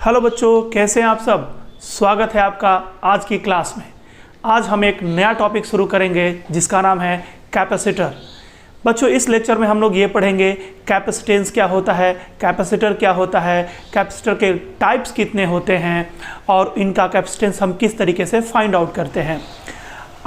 Hello बच्चों, कैसे हैं आप सब। स्वागत है आपका आज की क्लास में। आज हम एक नया टॉपिक शुरू करेंगे जिसका नाम है कैपेसिटर। बच्चों, इस लेक्चर में हम लोग ये पढ़ेंगे कैपेसिटेंस क्या होता है, कैपेसिटर क्या होता है, कैपेसिटर के टाइप्स कितने होते हैं और इनका कैपेसिटेंस हम किस तरीके से फाइंड आउट करते हैं।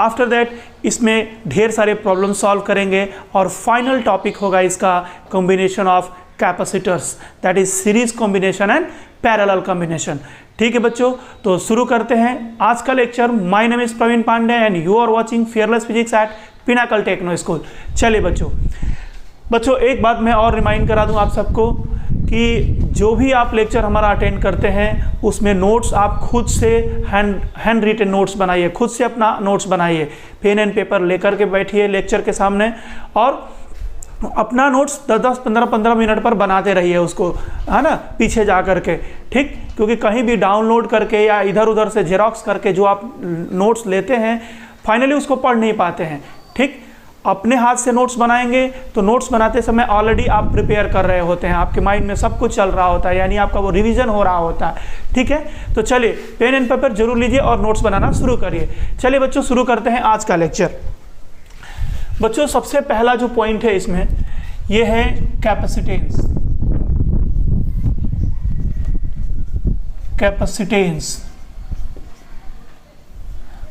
आफ्टर दैट इसमें ढेर सारे प्रॉब्लम सॉल्व करेंगे और फाइनल टॉपिक होगा इसका combination of capacitors, that is series combination and parallel combination. ठीक है बच्चों, तो शुरू करते हैं आज का lecture. My name is Praveen Pandey and you are watching fearless physics at pinnacle techno school. चलिए बच्चों एक बात मैं और रिमाइंड करा दूं आप सबको कि जो भी आप लेक्चर हमारा अटेंड करते हैं उसमें नोट्स आप खुद से हैंड रिटन नोट्स बनाइए, खुद से अपना नोट्स बनाइए। पेन एंड पेपर लेकर के बैठिए लेक्चर के सामने और अपना नोट्स 10-10, 15-15 मिनट पर बनाते रहिए उसको, है ना, पीछे जा करके। ठीक, क्योंकि कहीं भी डाउनलोड करके या इधर उधर से जेरोक्स करके जो आप नोट्स लेते हैं फाइनली उसको पढ़ नहीं पाते हैं। ठीक, अपने हाथ से नोट्स बनाएंगे तो नोट्स बनाते समय ऑलरेडी आप प्रिपेयर कर रहे होते हैं, आपके माइंड में सब कुछ चल रहा होता है, यानी आपका वो रिवीजन हो रहा होता है। ठीक है, तो चलिए पेन एंड पेपर जरूर लीजिए और नोट्स बनाना शुरू करिए। चलिए बच्चों शुरू करते हैं आज का लेक्चर। बच्चों सबसे पहला जो पॉइंट है इसमें ये है कैपेसिटेंस। कैपेसिटेंस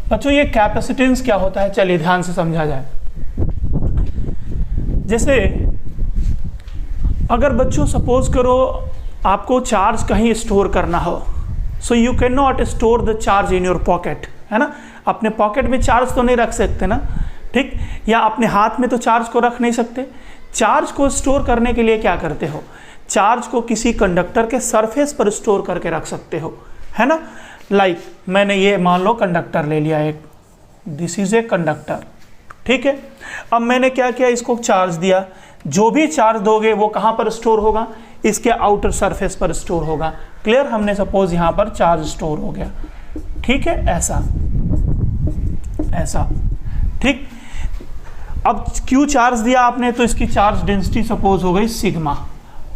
बच्चों, ये कैपेसिटेंस क्या होता है चलिए ध्यान से समझा जाए। जैसे अगर बच्चों सपोज करो आपको चार्ज कहीं स्टोर करना हो, so you can not store the charge in your pocket, है ना। अपने पॉकेट में चार्ज तो नहीं रख सकते ना, ठीक, या अपने हाथ में तो चार्ज को रख नहीं सकते। चार्ज को स्टोर करने के लिए क्या करते हो, चार्ज को किसी कंडक्टर के सरफेस पर स्टोर करके रख सकते हो, है ना। लाइक मैंने ये मान लो कंडक्टर ले लिया एक, दिस इज ए कंडक्टर। ठीक है, अब मैंने क्या किया, इसको चार्ज दिया। जो भी चार्ज दोगे वो कहाँ पर स्टोर होगा, इसके आउटर सरफेस पर स्टोर होगा। क्लियर, हमने सपोज यहाँ पर चार्ज स्टोर हो गया। ठीक है, ऐसा ठीक। अब क्यू चार्ज दिया आपने तो इसकी चार्ज डेंसिटी सपोज हो गई सिग्मा।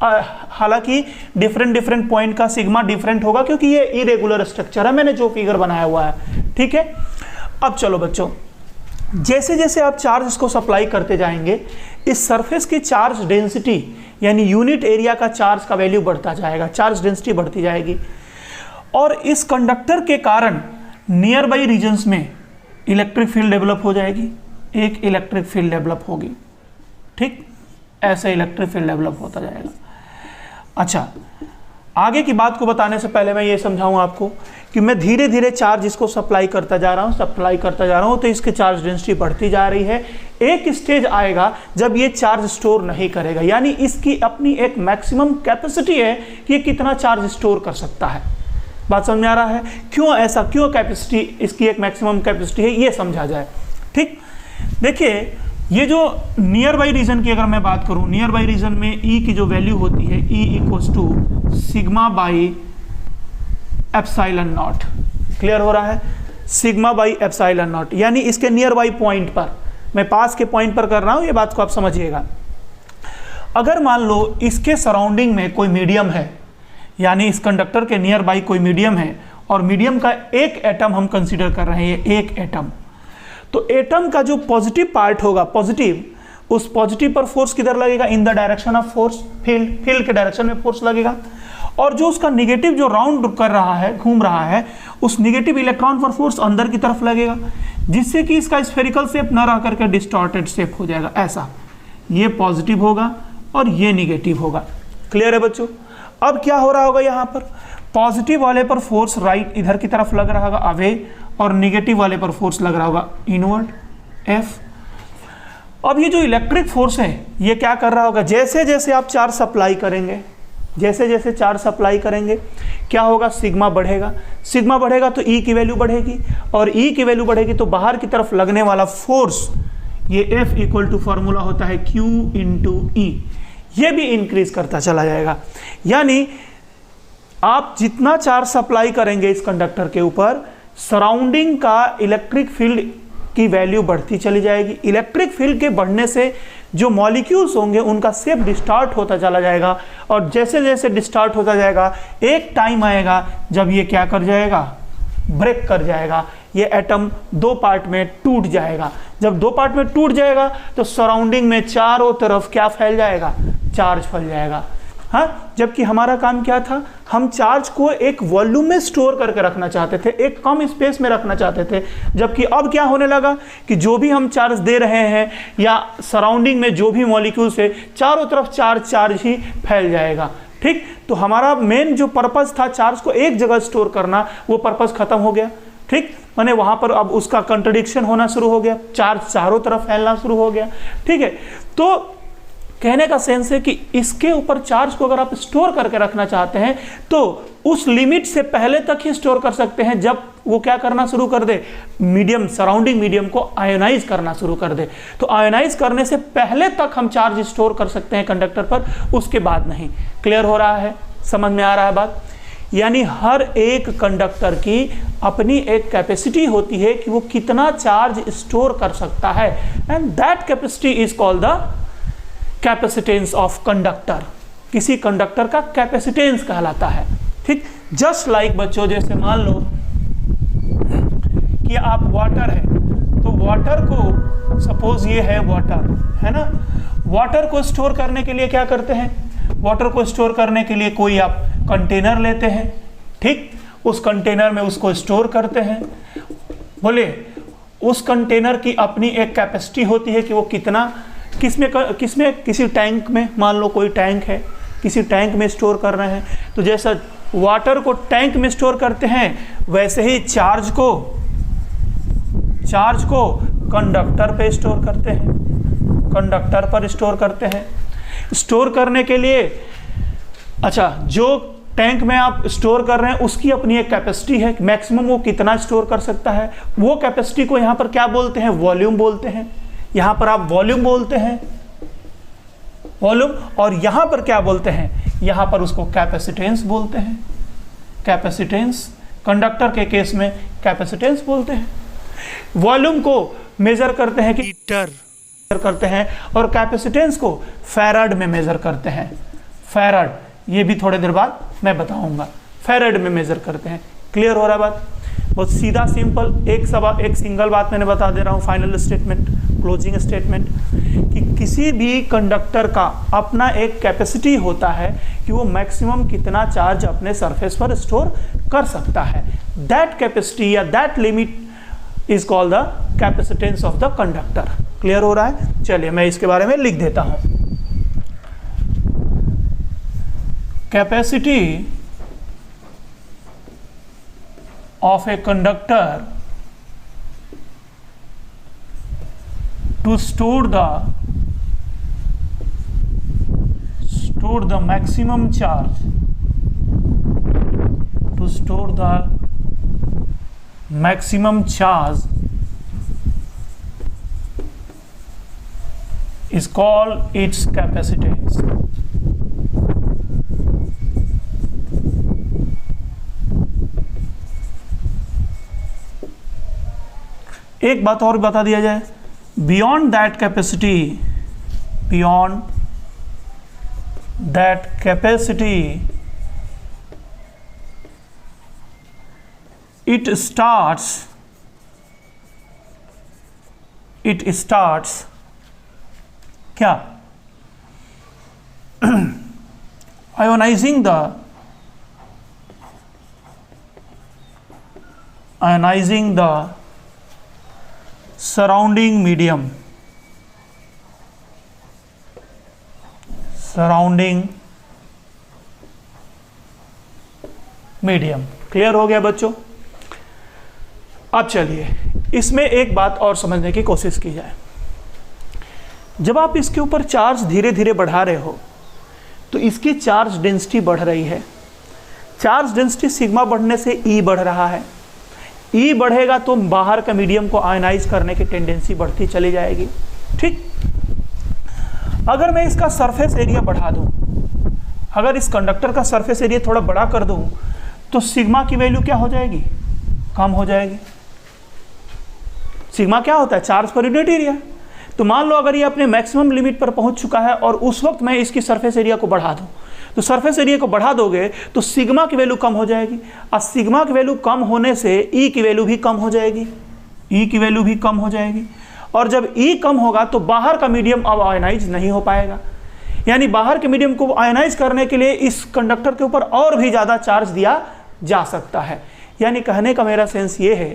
हालांकि डिफरेंट पॉइंट का सिग्मा डिफरेंट होगा क्योंकि ये इरेगुलर स्ट्रक्चर है, मैंने जो फिगर बनाया हुआ है। ठीक है, अब चलो बच्चों, जैसे जैसे आप चार्ज इसको सप्लाई करते जाएंगे इस सरफेस की चार्ज डेंसिटी यानी यूनिट एरिया का चार्ज का वैल्यू बढ़ता जाएगा, चार्ज डेंसिटी बढ़ती जाएगी। और इस कंडक्टर के कारण नियर बाई रीजन्स में इलेक्ट्रिक फील्ड डेवलप हो जाएगी, एक इलेक्ट्रिक फील्ड डेवलप होगी। ठीक, ऐसे इलेक्ट्रिक फील्ड डेवलप होता जाएगा। अच्छा, आगे की बात को बताने से पहले मैं ये समझाऊं आपको कि मैं धीरे धीरे चार्ज इसको सप्लाई करता जा रहा हूं तो इसकी चार्ज डेंसिटी बढ़ती जा रही है। एक स्टेज आएगा जब ये चार्ज स्टोर नहीं करेगा, यानी इसकी अपनी एक मैक्सिमम कैपेसिटी है कि ये कितना चार्ज स्टोर कर सकता है। बात समझ में आ रहा है, क्यों ऐसा, क्यों कैपेसिटी इसकी एक मैक्सिमम कैपेसिटी है ये समझा जाए। ठीक, देखिए ये जो नियर बाई रीजन की अगर मैं बात करूं, नियर बाई रीजन में E की जो वैल्यू होती है E equals to sigma by epsilon not. Clear हो रहा है, सिग्मा बाई एप्सिलॉन नॉट, यानी इसके नियर बाई पॉइंट पर, मैं पास के पॉइंट पर कर रहा हूं, ये बात को आप समझिएगा। अगर मान लो इसके सराउंडिंग में कोई मीडियम है, यानी इस कंडक्टर के नियर बाई कोई मीडियम है और मीडियम का एक एटम हम कंसीडर कर रहे हैं, एक एटम, तो एटम का जो पॉजिटिव पार्ट होगा, पॉजिटिव, उस पॉजिटिव पर फोर्स किधर लगेगा, in the direction of force, field के डायरेक्शन में फोर्स लगेगा। और जो उसका निगेटिव जो राउंड कर रहा है, घूम रहा है, उस निगेटिव इलेक्ट्रॉन पर फोर्स अंदर की तरफ लगेगा, जिससे कि इसका स्फेरिकल शेप न रह करके डिस्टॉर्टेड शेप हो जाएगा। ऐसा, ये पॉजिटिव होगा और ये निगेटिव होगा। क्लियर है बच्चों। अब क्या हो रहा होगा, यहाँ पर पॉजिटिव वाले पर फोर्स राइट इधर की तरफ लग रहा होगा अवे, और निगेटिव वाले पर फोर्स लग रहा होगा इनवर्ड एफ। अब ये जो इलेक्ट्रिक फोर्स है ये क्या कर रहा होगा, जैसे जैसे आप चार्ज सप्लाई करेंगे, जैसे जैसे चार्ज सप्लाई करेंगे क्या होगा, सिग्मा बढ़ेगा। सिग्मा बढ़ेगा तो E की वैल्यू बढ़ेगी, और E की वैल्यू बढ़ेगी तो बाहर की तरफ लगने वाला फोर्स, ये F इक्वल टू फॉर्मूला होता है Q इंटू E, ये भी इंक्रीज करता चला जाएगा। यानी आप जितना चार्ज सप्लाई करेंगे इस कंडक्टर के ऊपर, सराउंडिंग का इलेक्ट्रिक फील्ड की वैल्यू बढ़ती चली जाएगी। इलेक्ट्रिक फील्ड के बढ़ने से जो मॉलिक्यूल्स होंगे उनका शेप डिस्टार्ट होता चला जाएगा, और जैसे जैसे डिस्टार्ट होता जाएगा एक टाइम आएगा जब ये क्या कर जाएगा, ब्रेक कर जाएगा, ये एटम दो पार्ट में टूट जाएगा। जब दो पार्ट में टूट जाएगा तो सराउंडिंग में चारों तरफ क्या फैल जाएगा, चार्ज फैल जाएगा। हाँ, जबकि हमारा काम क्या था, हम चार्ज को एक वॉल्यूम में स्टोर करके रखना चाहते थे, एक कम स्पेस में रखना चाहते थे। जबकि अब क्या होने लगा कि जो भी हम चार्ज दे रहे हैं या सराउंडिंग में जो भी मॉलिक्यूल्स है चारों तरफ चार्ज ही फैल जाएगा। ठीक, तो हमारा मेन जो पर्पस था चार्ज को एक जगह स्टोर करना, वो पर्पस खत्म हो गया। ठीक, माने वहां पर अब उसका कंट्रडिक्शन होना शुरू हो गया, चार्ज चारों तरफ फैलना शुरू हो गया। ठीक है, तो कहने का सेंस है कि इसके ऊपर चार्ज को अगर आप स्टोर करके रखना चाहते हैं तो उस लिमिट से पहले तक ही स्टोर कर सकते हैं जब वो क्या करना शुरू कर दे, मीडियम, सराउंडिंग मीडियम को आयोनाइज करना शुरू कर दे। तो आयोनाइज करने से पहले तक हम चार्ज स्टोर कर सकते हैं कंडक्टर पर, उसके बाद नहीं। क्लियर हो रहा है, समझ में आ रहा है बात? यानी हर एक कंडक्टर की अपनी एक कैपेसिटी होती है कि वो कितना चार्ज स्टोर कर सकता है, and that capacity is called the capacitance of conductor. किसी कंडक्टर का कैपेसिटेंस कहलाता है। ठीक, जस्ट लाइक बच्चों, जैसे मान लो कि आप वाटर है, तो वाटर को सपोज ये है वाटर, है ना, वाटर को स्टोर करने के लिए क्या करते हैं, वाटर को स्टोर करने के लिए कोई आप कंटेनर लेते हैं। ठीक, उस कंटेनर में उसको स्टोर करते हैं। बोले उस कंटेनर की अपनी एक कैपेसिटी होती है कि वो कितना, किसमें किसी टैंक में, मान लो कोई टैंक है, किसी टैंक में स्टोर कर रहे हैं, तो जैसा वाटर को टैंक में स्टोर करते हैं वैसे ही चार्ज को कंडक्टर पे स्टोर करते हैं, कंडक्टर पर स्टोर करते हैं। स्टोर करने के लिए, अच्छा, जो टैंक में आप स्टोर कर रहे हैं उसकी अपनी एक कैपेसिटी है, मैक्सिमम वो कितना स्टोर कर सकता है, वो कैपेसिटी को यहाँ पर क्या बोलते हैं, वॉल्यूम बोलते हैं। यहाँ पर आप वॉल्यूम बोलते हैं, वॉल्यूम, और यहाँ पर क्या बोलते हैं, यहाँ पर उसको कैपेसिटेंस बोलते हैं। कैपेसिटेंस, कंडक्टर के केस में कैपेसिटेंस बोलते हैं। वॉल्यूम को मेजर करते हैं कि लीटर करते हैं, और कैपेसिटेंस को फैराड में मेजर करते हैं। फैराड, ये भी थोड़ी देर बाद मैं बताऊंगा, फैराड में मेजर करते हैं। क्लियर हो रहा है बात? बहुत सीधा सिंपल, एक सिंगल बात मैंने बता दे रहा हूँ, फाइनल स्टेटमेंट, क्लोजिंग स्टेटमेंट, कि किसी भी कंडक्टर का अपना एक कैपेसिटी होता है कि वो मैक्सिमम कितना चार्ज अपने सरफेस पर स्टोर कर सकता है। दैट कैपेसिटी या that limit is called the capacitance of the conductor. Clear हो रहा है? चलिए मैं इसके बारे में लिख देता हूं। Capacity of a conductor to store the maximum charge, to store the maximum charge is called its capacitance. एक बात और बता दिया जाए, beyond that capacity it starts क्या, ionizing the surrounding medium, clear हो गया बच्चों? अब चलिए इसमें एक बात और समझने की कोशिश की जाए। जब आप इसके ऊपर चार्ज धीरे धीरे बढ़ा रहे हो तो इसकी चार्ज डेंसिटी बढ़ रही है। चार्ज डेंसिटी सिग्मा बढ़ने से ई बढ़ रहा है। ई बढ़ेगा तो बाहर का मीडियम को आयनाइज करने की टेंडेंसी बढ़ती चली जाएगी। ठीक, अगर मैं इसका सरफेस एरिया बढ़ा दूं, अगर इस कंडक्टर का सरफेस एरिया थोड़ा बड़ा कर दूं तो सिग्मा की वैल्यू क्या हो जाएगी, कम हो जाएगी। सिग्मा क्या होता है? Charge per unit area. तो मान लो अगर ये अपने मैक्सिमम लिमिट पर पहुंच चुका है और उस वक्त मैं इसकी सरफेस एरिया को बढ़ा दूं, तो सरफेस एरिया को बढ़ा दोगे तो सिग्मा की वैल्यू कम हो जाएगी, और सिग्मा की वैल्यू कम होने से ई की वैल्यू भी कम हो जाएगी, ई की वैल्यू भी कम हो जाएगी। और जब ई कम होगा तो बाहर का मीडियम अब आयनाइज नहीं हो पाएगा, यानी बाहर के मीडियम को आयनाइज करने के लिए इस कंडक्टर के ऊपर और भी ज़्यादा चार्ज दिया जा सकता है। यानी कहने का मेरा सेंस ये है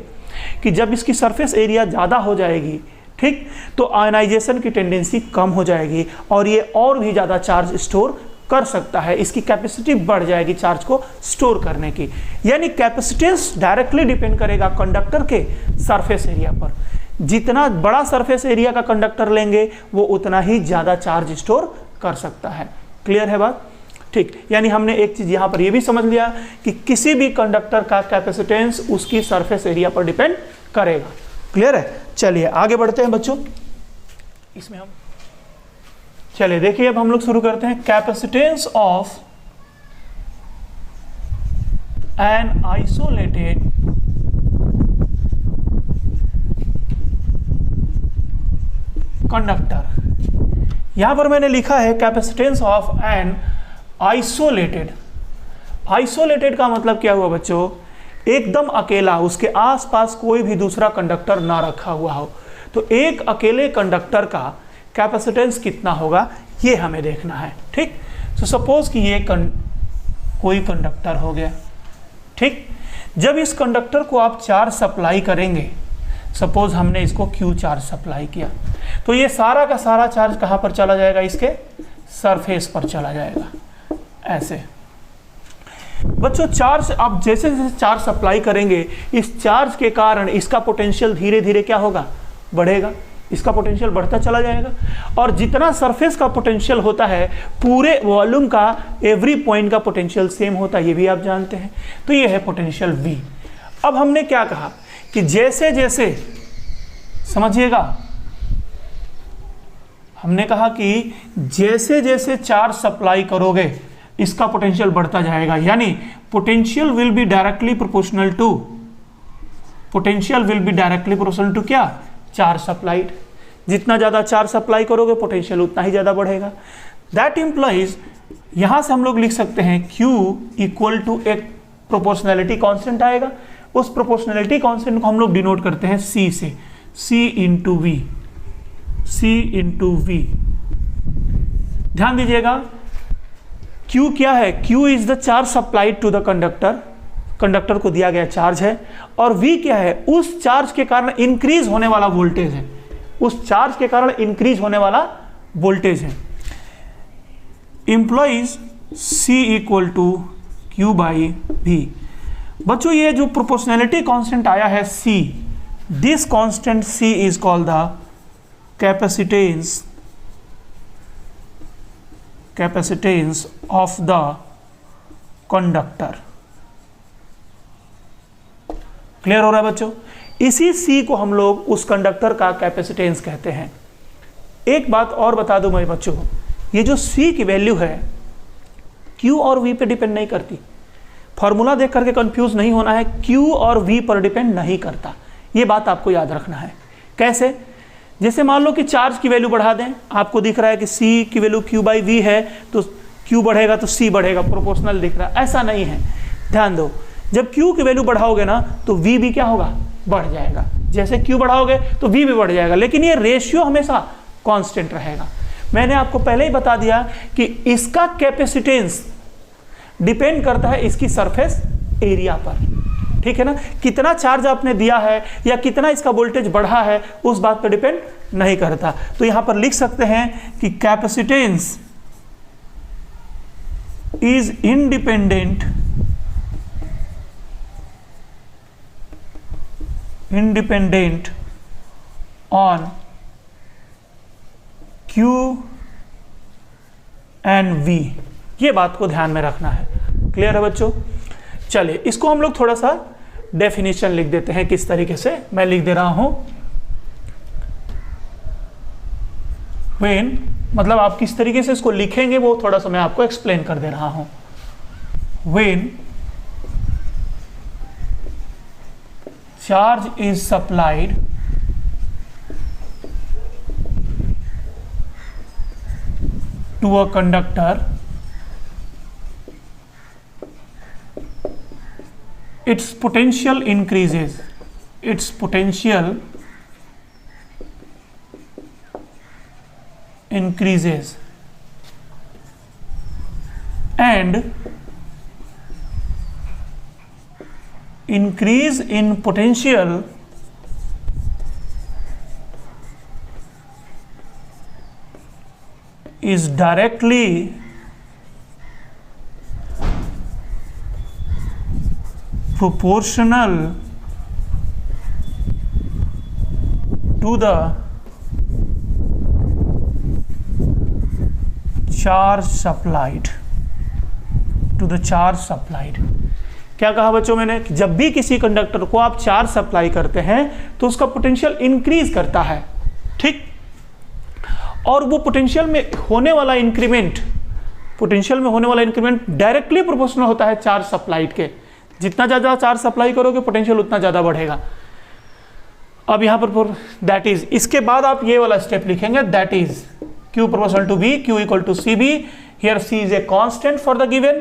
कि जब इसकी सरफेस एरिया ज़्यादा हो जाएगी, ठीक, तो आयनाइजेशन की टेंडेंसी कम हो जाएगी और ये और भी ज़्यादा चार्ज स्टोर कर सकता है, इसकी कैपेसिटी बढ़ जाएगी चार्ज को स्टोर करने की। यानी कैपेसिटेंस डायरेक्टली डिपेंड करेगा कंडक्टर के सरफेस एरिया पर। जितना बड़ा सरफेस एरिया का कंडक्टर लेंगे वो उतना ही ज़्यादा चार्ज स्टोर कर सकता है। क्लियर है बात? ठीक, यानी हमने एक चीज़ यहाँ पर ये भी समझ लिया कि किसी भी कंडक्टर का कैपेसिटेंस उसकी सरफेस एरिया पर डिपेंड करेगा। क्लियर है? चलिए आगे बढ़ते हैं बच्चों। इसमें हम चलिए देखिए, अब हम लोग शुरू करते हैं। Capacitance of an isolated conductor. यहां पर मैंने लिखा है capacitance of an isolated. Isolated का मतलब क्या हुआ बच्चों? एकदम अकेला, उसके आसपास कोई भी दूसरा कंडक्टर ना रखा हुआ हो। तो एक अकेले कंडक्टर का कैपेसिटेंस कितना होगा ये हमें देखना है। ठीक, तो सपोज कि ये कोई कंडक्टर हो गया। ठीक, जब इस कंडक्टर को आप चार्ज सप्लाई करेंगे, सपोज हमने इसको Q चार्ज सप्लाई किया, तो ये सारा का सारा चार्ज कहाँ पर चला जाएगा? इसके सरफेस पर चला जाएगा। ऐसे बच्चों चार्ज आप जैसे जैसे चार्ज सप्लाई करेंगे, इस चार्ज के कारण इसका पोटेंशियल धीरे धीरे क्या होगा? बढ़ेगा। इसका पोटेंशियल बढ़ता चला जाएगा, और जितना सरफेस का पोटेंशियल होता है पूरे वॉल्यूम का एवरी पॉइंट का पोटेंशियल सेम होता है, ये भी आप जानते हैं। तो ये है पोटेंशियल V। अब हमने क्या कहा कि जैसे जैसे, समझिएगा, हमने कहा कि जैसे जैसे चार्ज सप्लाई करोगे इसका पोटेंशियल बढ़ता जाएगा, यानी potential will be directly proportional to, potential will be directly proportional to क्या? Charge supplied. जितना ज़्यादा चार्ज सप्लाई करोगे पोटेंशियल उतना ही ज़्यादा बढ़ेगा। दैट इम्प्लाइज, यहाँ से हम लोग लिख सकते हैं Q इक्वल टू एक प्रोपोर्शनैलिटी कांस्टेंट आएगा। उस प्रोपोर्शनैलिटी कांस्टेंट को हम लोग डिनोट करते हैं C से, C into V, C into V। ध्यान दीजिएगा, Q क्या है? Q is the charge supplied to the conductor, conductor को दिया गया चार्ज है। और V क्या है? उस चार्ज के कारण इंक्रीज होने वाला वोल्टेज है, उस चार्ज के कारण इंक्रीज होने वाला वोल्टेज है। Implies C equal to Q by V। बच्चों ये जो प्रोपोर्शनैलिटी कांस्टेंट आया है C, this constant C is called the capacitance of the conductor. Clear हो रहा है बच्चों? इसी C को हम लोग उस कंडक्टर का कैपेसिटेंस कहते हैं। एक बात और बता दूं मैं बच्चों, ये जो C की वैल्यू है Q और V पे डिपेंड नहीं करती। फॉर्मूला देख करके कंफ्यूज नहीं होना है, Q और V पर डिपेंड नहीं करता, ये बात आपको याद रखना है। कैसे? जैसे मान लो कि चार्ज की वैल्यू बढ़ा दें, आपको दिख रहा है कि C की वैल्यू Q बाई V है, तो Q बढ़ेगा तो C बढ़ेगा, प्रोपोर्शनल दिख रहा है। ऐसा नहीं है, ध्यान दो। जब Q की वैल्यू बढ़ाओगे ना तो V भी क्या होगा? बढ़ जाएगा। जैसे Q बढ़ाओगे तो V भी बढ़ जाएगा, लेकिन ये रेशियो हमेशा कांस्टेंट रहेगा। मैंने आपको पहले ही बता दिया कि इसका कैपेसिटेंस डिपेंड करता है इसकी सरफेस एरिया पर। ठीक है ना? कितना चार्ज आपने दिया है या कितना इसका वोल्टेज बढ़ा है उस बात पर डिपेंड नहीं करता। तो यहां पर लिख सकते हैं कि capacitance is independent on Q and V। ये बात को ध्यान में रखना है। क्लियर है बच्चों? चलिए इसको हम लोग थोड़ा सा डेफिनेशन लिख देते हैं। किस तरीके से मैं लिख दे रहा हूं, when, मतलब आप किस तरीके से इसको लिखेंगे वो थोड़ा सा मैं आपको एक्सप्लेन कर दे रहा हूं। when charge is supplied to a conductor, its potential increases. Its potential increases and increase in potential is directly proportional to the charge supplied. To the charge supplied. क्या कहा बच्चों मैंने कि जब भी किसी कंडक्टर को आप चार्ज सप्लाई करते हैं तो उसका पोटेंशियल इंक्रीज करता है, ठीक। और वो पोटेंशियल में होने वाला इंक्रीमेंट डायरेक्टली प्रोपोर्शनल होता है चार्ज सप्लाइड के। जितना ज़्यादा चार्ज सप्लाई करोगे पोटेंशियल उतना ज़्यादा बढ़ेगा। अब यहाँ पर दैट इज, इसके बाद आप ये वाला स्टेप लिखेंगे, that is Q proportional to V, Q equal to CB. Here C is a constant for the given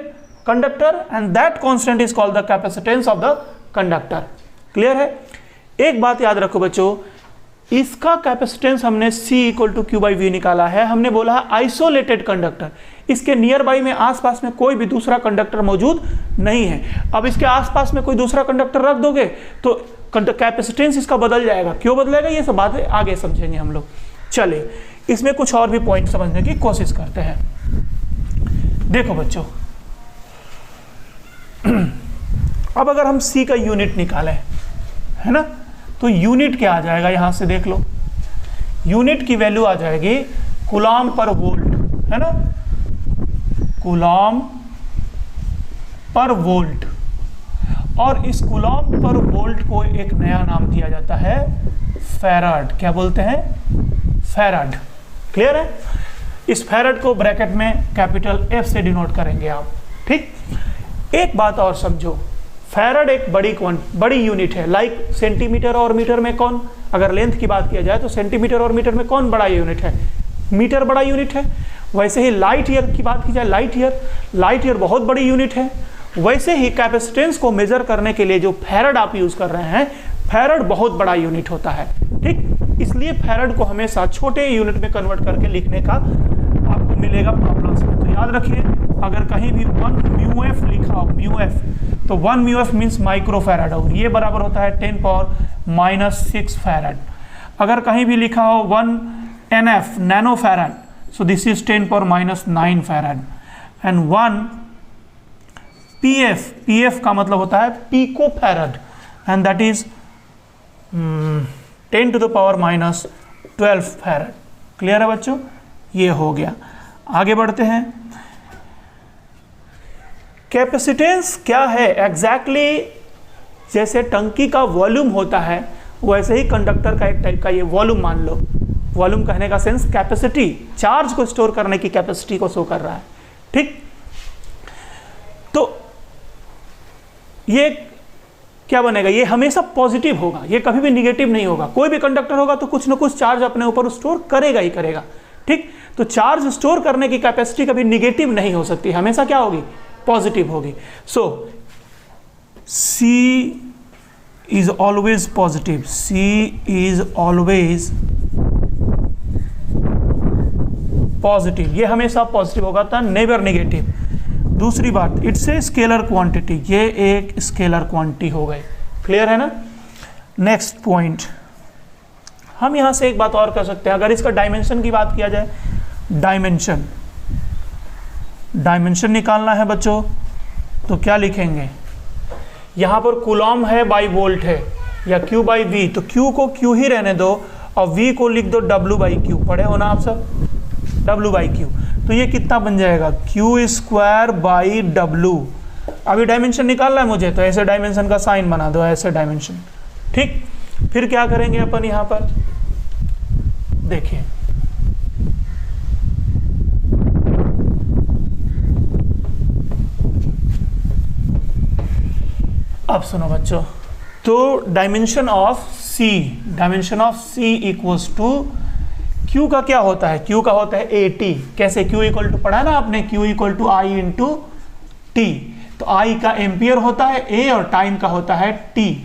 conductor and that constant is called the capacitance of the conductor. Clear है? एक बात याद रखो बच्चों, इसका capacitance हमने C equal to Q by V निकाला है। हमने बोला है आइसोलेटेड कंडक्टर, इसके नियर बाई में आसपास में कोई भी दूसरा कंडक्टर मौजूद नहीं है। अब इसके आसपास में कोई दूसरा कंडक्टर रख दोगे तो कैपेसिटेंस इसका बदल जाएगा। क्यों बदलेगा ये सब बातें आगे समझेंगे हम लोग। चलिए इसमें कुछ और भी पॉइंट समझने की कोशिश करते हैं। देखो बच्चों, अब अगर हम C का यूनिट निकालें, है ना, तो यूनिट क्या आ जाएगा, यहां से देख लो। यूनिट की वैल्यू आ जाएगी कूलॉम पर वोल्ट, है ना, कूलॉम पर वोल्ट। और इस कूलॉम पर वोल्ट को एक नया नाम दिया जाता है फैराड। क्या बोलते हैं? फैराड। क्लियर है? इस फैराड को ब्रैकेट में कैपिटल F से डिनोट करेंगे आप, ठीक। एक बात और समझो, फैराड एक बड़ी यूनिट है। लाइक सेंटीमीटर और मीटर में कौन, अगर लेंथ की बात किया जाए तो सेंटीमीटर और मीटर में कौन बड़ा यूनिट है? मीटर बड़ा यूनिट है। वैसे ही लाइट ईयर की बात की जाए, लाइट ईयर बहुत बड़ी यूनिट है। वैसे ही कैपेसिटेंस को मेजर करने के लिए जो फैराड आप यूज कर रहे हैं, फैराड बहुत बड़ा यूनिट होता है, ठीक। इसलिए फैराड को हमेशा छोटे यूनिट में कन्वर्ट करके लिखने का आपको मिलेगा प्रॉब्लम्स में। तो याद रखिए, अगर कहीं भी 1 μF लिखा हो, μF, तो 1 μF मीन्स माइक्रो फैराड, और ये बराबर होता है 10⁻⁻⁶ फैराड। अगर कहीं भी लिखा हो 1 NF nano farad, so this is 10⁻⁹ farad. And 1 PF का मतलब होता है pico farad, and that is 10⁻⁻12 farad. Clear है बच्चों? ये हो गया। आगे बढ़ते हैं। कैपेसिटेंस क्या है एग्जैक्टली? जैसे टंकी का वॉल्यूम होता है वैसे ही कंडक्टर का एक टाइप का ये वॉल्यूम मान लो। वॉल्यूम कहने का सेंस कैपेसिटी, चार्ज को स्टोर करने की कैपेसिटी को शो कर रहा है, ठीक। तो ये क्या बनेगा? ये हमेशा पॉजिटिव होगा, ये कभी भी निगेटिव नहीं होगा। कोई भी कंडक्टर होगा तो कुछ ना कुछ चार्ज अपने ऊपर स्टोर करेगा ही करेगा, ठीक। तो चार्ज स्टोर करने की कैपेसिटी कभी निगेटिव नहीं हो सकती, हमेशा क्या होगी? पॉजिटिव होगी। सो C is always positive, C is always positive, ये हमेशा पॉजिटिव होगा था, नेवर नेगेटिव। दूसरी बात, इट्स ए स्केलर क्वांटिटी, ये एक स्केलर क्वांटिटी हो गई। क्लियर है ना? नेक्स्ट पॉइंट, हम यहां से एक बात और कर सकते हैं। अगर इसका डायमेंशन की बात किया जाए, डायमेंशन निकालना है बच्चों, तो क्या लिखेंगे? यहां पर कूलॉम है बाई वोल्ट है, या Q बाई V, तो Q को Q ही रहने दो और V को लिख दो W बाई Q। पढ़े हो ना आप सब? W by Q। तो ये कितना बन जाएगा? Q² by W। अभी डायमेंशन निकालना है मुझे, तो ऐसे डायमेंशन का साइन बना दो, ऐसे डायमेंशन, ठीक। फिर क्या करेंगे अपन यहां पर? देखिए, अब सुनो बच्चों, तो dimension of C equals to Q का क्या होता है? Q का होता है AT। कैसे? Q इक्वल टू पढ़ा ना आपने, Q equal to I into T. तो I का एम्पियर होता है A और टाइम का होता है T।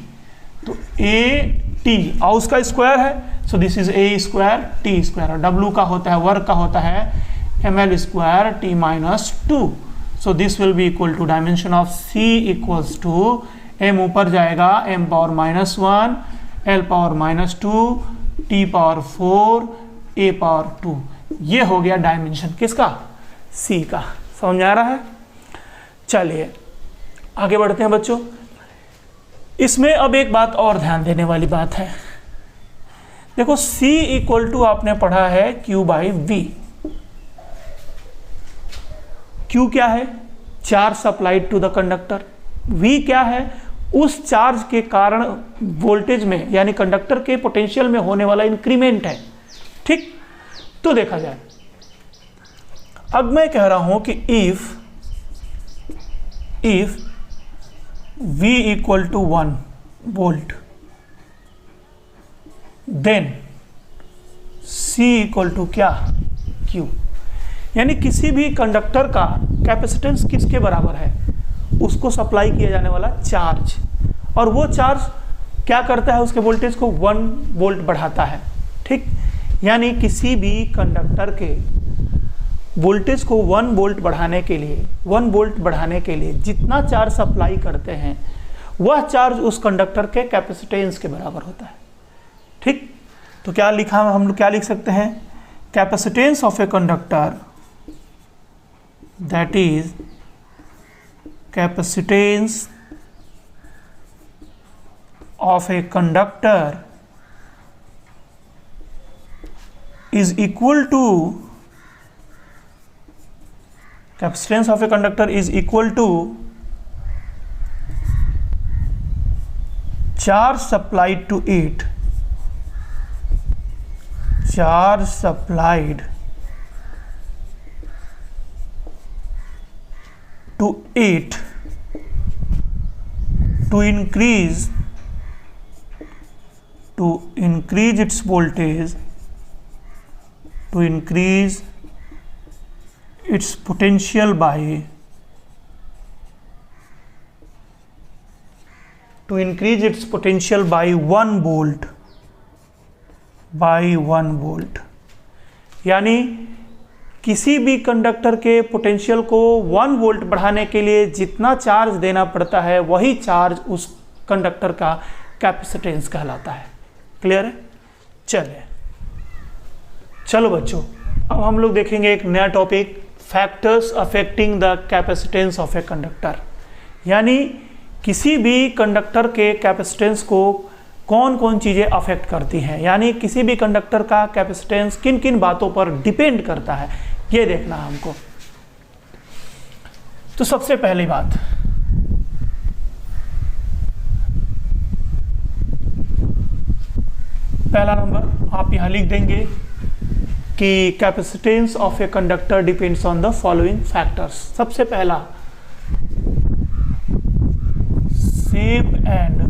तो AT और उसका स्क्वायर है, सो this is A square T square. और W का होता है, वर्क का होता है ml square T minus 2। So this will be equal to dimension of C equals to m ऊपर जाएगा m power minus 1 l power minus 2 t power 4 a power 2। ये हो गया डायमेंशन किसका? C का। समझ आ रहा है? चलिए आगे बढ़ते हैं बच्चों। इसमें अब एक बात और ध्यान देने वाली बात है। देखो C इक्वल टू आपने पढ़ा है Q बाई V। Q क्या है? Charge supplied to the conductor. V क्या है? उस चार्ज के कारण वोल्टेज में यानी कंडक्टर के पोटेंशियल में होने वाला इंक्रीमेंट है। ठीक, तो देखा जाए, अब मैं कह रहा हूं कि if V equal to 1 volt then C equal to क्या? Q। यानी किसी भी कंडक्टर का कैपेसिटेंस किसके बराबर है? उसको सप्लाई किया जाने वाला चार्ज, और वो चार्ज क्या करता है? उसके वोल्टेज को 1 वोल्ट बढ़ाता है। ठीक, यानी किसी भी कंडक्टर के वोल्टेज को 1 वोल्ट बढ़ाने के लिए जितना चार्ज सप्लाई करते हैं वह चार्ज उस कंडक्टर के कैपेसिटेंस के बराबर होता है। ठीक, तो क्या लिखा, हम लोग क्या लिख सकते हैं? Capacitance of a conductor, that is capacitance of a conductor is equal to charge supplied to it to increase its voltage, to increase its potential by 1 volt। यानी किसी भी कंडक्टर के पोटेंशियल को 1 वोल्ट बढ़ाने के लिए जितना चार्ज देना पड़ता है वही चार्ज उस कंडक्टर का कैपेसिटेंस कहलाता है। क्लियर है? चलो बच्चों, अब हम लोग देखेंगे एक नया topic, factors affecting the capacitance of a conductor. यानी किसी भी कंडक्टर के कैपेसिटेंस को कौन कौन चीज़ें अफेक्ट करती हैं, यानी किसी भी कंडक्टर का कैपेसिटेंस किन किन बातों पर डिपेंड करता है, ये देखना है हमको। तो सबसे पहली बात, पहला नंबर आप यहां लिख देंगे कि capacitance of a conductor depends on the following factors. सबसे पहला, shape and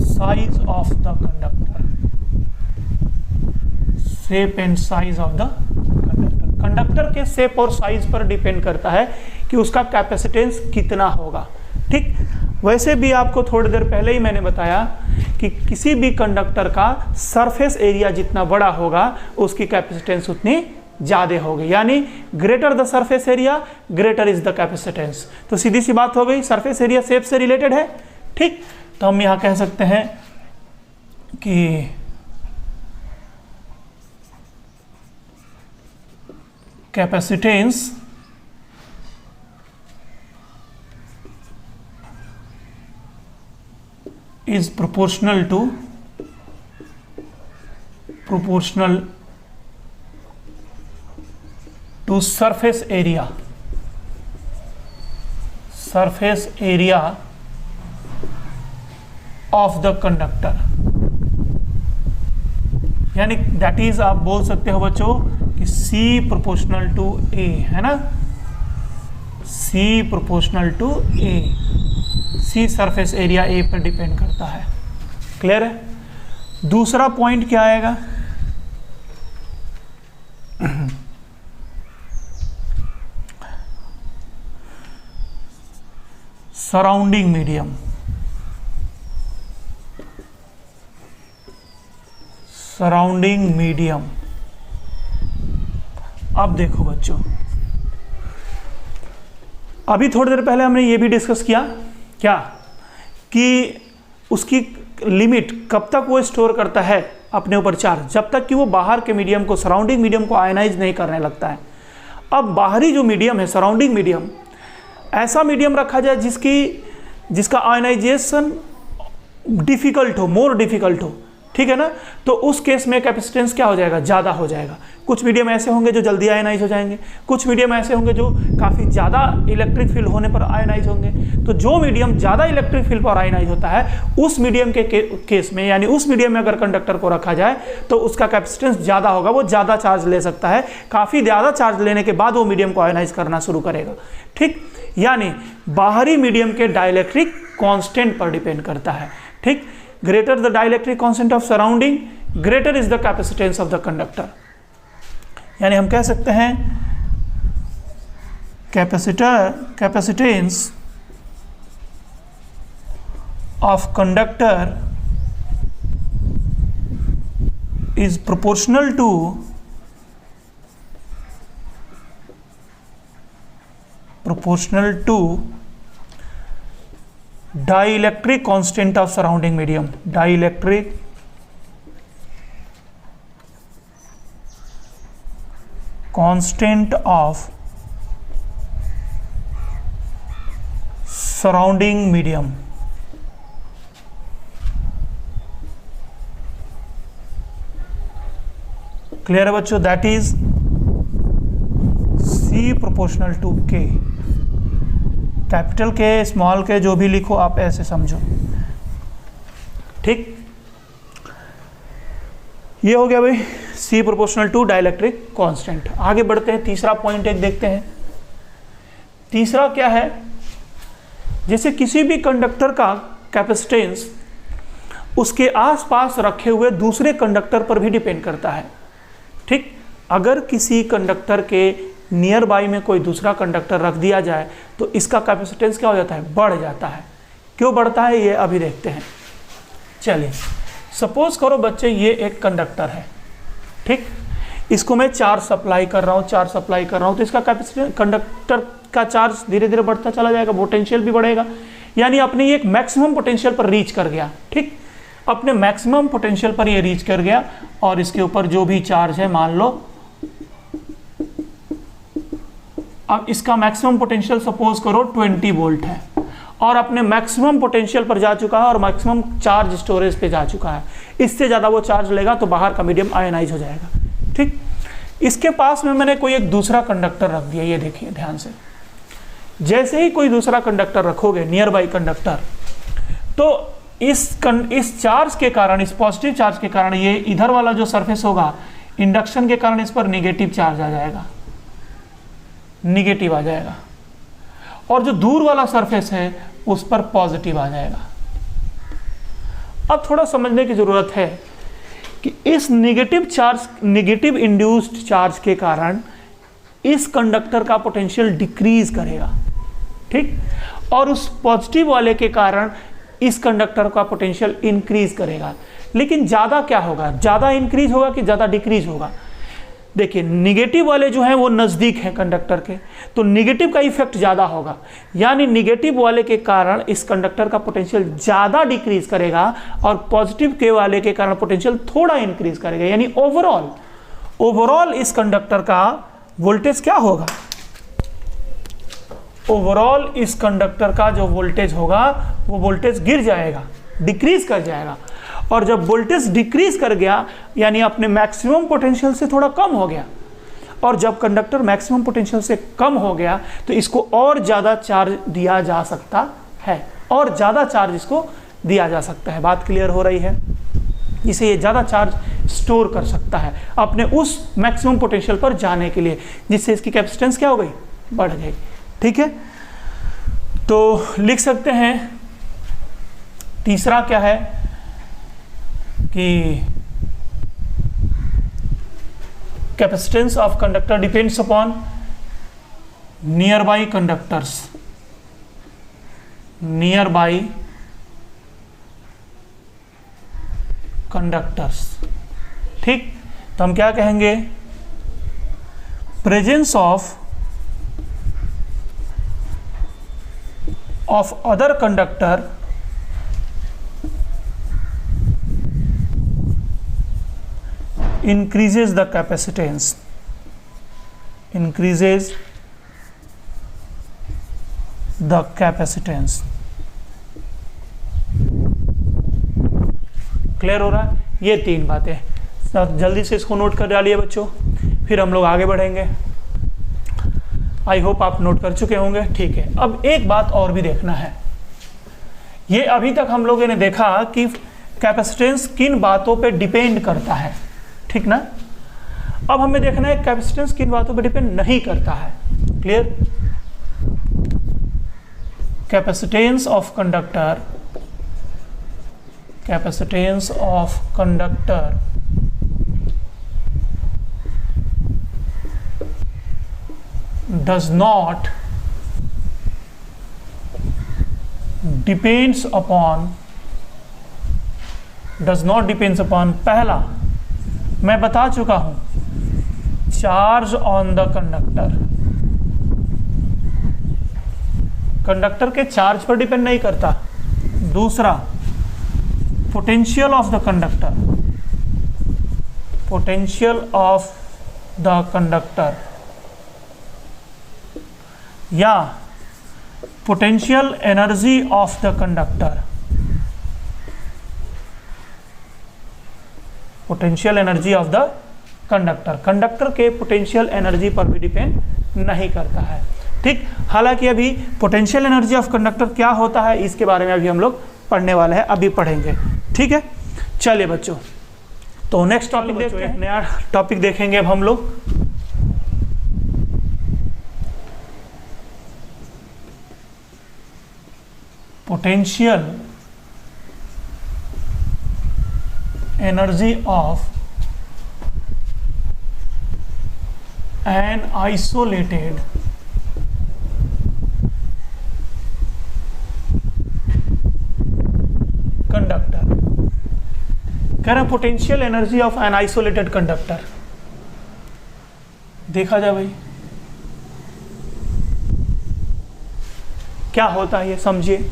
size of the conductor. Shape and size of the conductor, conductor के शेप और साइज पर डिपेंड करता है कि उसका कैपेसिटेंस कितना होगा। ठीक, वैसे भी आपको थोड़ी देर पहले ही मैंने बताया कि किसी भी कंडक्टर का सरफेस एरिया जितना बड़ा होगा उसकी कैपेसिटेंस उतनी ज़्यादा होगी, यानी greater the surface area greater is the capacitance. तो सीधी सी बात हो गई, सरफेस एरिया शेप से रिलेटेड है। ठीक, तो हम यहाँ कह सकते हैं कि capacitance is proportional to surface area of the conductor। यानी दैट इज आप बोल सकते हो बच्चों कि C प्रोपोर्शनल टू A, है ना, C proportional to A, C surface area A पर डिपेंड करता है। क्लियर है। दूसरा पॉइंट क्या आएगा, सराउंडिंग मीडियम। Surrounding medium. अब देखो बच्चों, अभी थोड़ी देर पहले हमने ये भी डिस्कस किया क्या कि उसकी लिमिट कब तक वो स्टोर करता है अपने ऊपर चार्ज, जब तक कि वो बाहर के मीडियम को, सराउंडिंग मीडियम को आयनाइज नहीं करने लगता है। अब बाहरी जो मीडियम है, सराउंडिंग मीडियम, ऐसा मीडियम रखा जाए जिसका आयनाइजेशन डिफिकल्ट हो, मोर डिफिकल्ट हो, ठीक है ना। तो उस केस में कैपेसिटेंस क्या हो जाएगा, ज़्यादा हो जाएगा। कुछ मीडियम ऐसे होंगे जो जल्दी आयनाइज हो जाएंगे, कुछ मीडियम ऐसे होंगे जो काफ़ी ज़्यादा इलेक्ट्रिक फील्ड होने पर आयनाइज होंगे। तो जो मीडियम ज़्यादा इलेक्ट्रिक फील्ड पर आयनाइज होता है, उस मीडियम के केस में, यानी उस मीडियम में अगर कंडक्टर को रखा जाए तो उसका कैपेसिटेंस ज़्यादा होगा, वो ज़्यादा चार्ज ले सकता है। काफ़ी ज़्यादा चार्ज लेने के बाद वो मीडियम को आयनाइज करना शुरू करेगा, ठीक। यानी बाहरी मीडियम के डाइलेक्ट्रिक कांस्टेंट पर डिपेंड करता है, ठीक। Greater the dielectric constant of surrounding, greater is the capacitance of the conductor. यानी हम कह सकते हैं capacitance of conductor is proportional to dielectric constant of surrounding medium, dielectric constant of surrounding medium। Clear है बच्चों, that is C proportional to K। Capital K, small K, जो भी लिखो आप ऐसे समझो, ठीक। ये हो गया भाई C proportional to dielectric constant. आगे बढ़ते हैं, तीसरा पॉइंट एक देखते हैं। तीसरा क्या है, जैसे किसी भी कंडक्टर का कैपेसिटेंस उसके आसपास रखे हुए दूसरे कंडक्टर पर भी डिपेंड करता है, ठीक। अगर किसी कंडक्टर के नियर बाई में कोई दूसरा कंडक्टर रख दिया जाए तो इसका कैपेसिटेंस क्या हो जाता है, बढ़ जाता है। क्यों बढ़ता है ये अभी देखते हैं। चलिए, सपोज करो बच्चे ये एक कंडक्टर है, ठीक। इसको मैं चार्ज सप्लाई कर रहा हूँ, तो इसका कैपेसिटेंस, कंडक्टर का चार्ज धीरे धीरे बढ़ता चला जाएगा, पोटेंशियल भी बढ़ेगा। यानी अपने एक मैक्सिमम पोटेंशियल पर रीच कर गया, ठीक। अपने मैक्सिमम पोटेंशियल पर ये रीच कर गया और इसके ऊपर जो भी चार्ज है, मान लो अब इसका मैक्सिमम पोटेंशियल सपोज करो 20 वोल्ट है और अपने मैक्सिमम पोटेंशियल पर जा चुका है और मैक्सिमम चार्ज स्टोरेज पे जा चुका है। इससे ज़्यादा वो चार्ज लेगा तो बाहर का मीडियम आयनाइज हो जाएगा, ठीक। इसके पास में मैंने कोई एक दूसरा कंडक्टर रख दिया, ये देखिए ध्यान से। जैसे ही कोई दूसरा कंडक्टर रखोगे, नियर बाई कंडक्टर, तो इस चार्ज के कारण, इस पॉजिटिव चार्ज के कारण, ये इधर वाला जो सरफेस होगा, इंडक्शन के कारण इस पर निगेटिव चार्ज आ जाएगा, निगेटिव आ जाएगा, और जो दूर वाला सरफेस है उस पर पॉजिटिव आ जाएगा। अब थोड़ा समझने की जरूरत है कि इस निगेटिव इंड्यूस्ड चार्ज के कारण इस कंडक्टर का पोटेंशियल डिक्रीज करेगा, ठीक। और उस पॉजिटिव वाले के कारण इस कंडक्टर का पोटेंशियल इंक्रीज करेगा। लेकिन ज़्यादा क्या होगा, ज़्यादा इंक्रीज होगा कि ज़्यादा डिक्रीज होगा। देखिए, निगेटिव वाले जो हैं वो नज़दीक हैं कंडक्टर के, तो निगेटिव का इफेक्ट ज़्यादा होगा। यानी निगेटिव वाले के कारण इस कंडक्टर का पोटेंशियल ज़्यादा डिक्रीज करेगा और पॉजिटिव के वाले के कारण पोटेंशियल थोड़ा इंक्रीज करेगा। यानी ओवरऑल इस कंडक्टर का वोल्टेज क्या होगा, ओवरऑल इस कंडक्टर का जो वोल्टेज होगा वो वोल्टेज गिर जाएगा, डिक्रीज कर जाएगा। और जब वोल्टेज डिक्रीज कर गया यानी अपने मैक्सिमम पोटेंशियल से थोड़ा कम हो गया, और जब कंडक्टर मैक्सिमम पोटेंशियल से कम हो गया तो इसको और ज़्यादा चार्ज दिया जा सकता है, और ज़्यादा चार्ज इसको दिया जा सकता है। बात क्लियर हो रही है? इसे ये ज़्यादा चार्ज स्टोर कर सकता है अपने उस मैक्सिमम पोटेंशियल पर जाने के लिए, जिससे इसकी कैपेसिटेंस क्या हो गई, बढ़ गई, ठीक है। तो लिख सकते हैं तीसरा क्या है, कि capacitance of conductor depends upon near by conductors, near by conductors. ठीक, तो हम क्या कहेंगे, presence of other conductor increases the capacitance, increases the capacitance। Clear हो रहा है? ये तीन बातें, सब जल्दी से इसको नोट कर डालिए बच्चों, फिर हम लोग आगे बढ़ेंगे। आई होप आप नोट कर चुके होंगे। ठीक है, अब एक बात और भी देखना है। ये अभी तक हम लोगों ने देखा कि कैपेसिटेंस किन बातों पे डिपेंड करता है, ठीक ना। अब हमें देखना है कैपेसिटेंस किन बातों पे डिपेंड नहीं करता है। Clear? Capacitance of conductor, capacitance of conductor does not depends upon पहला मैं बता चुका हूं, charge on the conductor, conductor के चार्ज पर डिपेंड नहीं करता। दूसरा, potential of the conductor, potential of the conductor या potential energy of the conductor, potential energy of the conductor, conductor के पोटेंशियल एनर्जी पर भी डिपेंड नहीं करता है। ठीक, हालांकि अभी पोटेंशियल एनर्जी ऑफ कंडक्टर क्या होता है इसके बारे में अभी हम लोग पढ़ने वाले हैं, अभी पढ़ेंगे। ठीक है, चलिए बच्चों, तो नेक्स्ट टॉपिक देखते हैं, नया टॉपिक देखेंगे अब हम लोग। Potential energy of an isolated conductor. कह रहे हैं potential energy of an isolated conductor. देखा जाए भाई क्या होता है ये समझिए।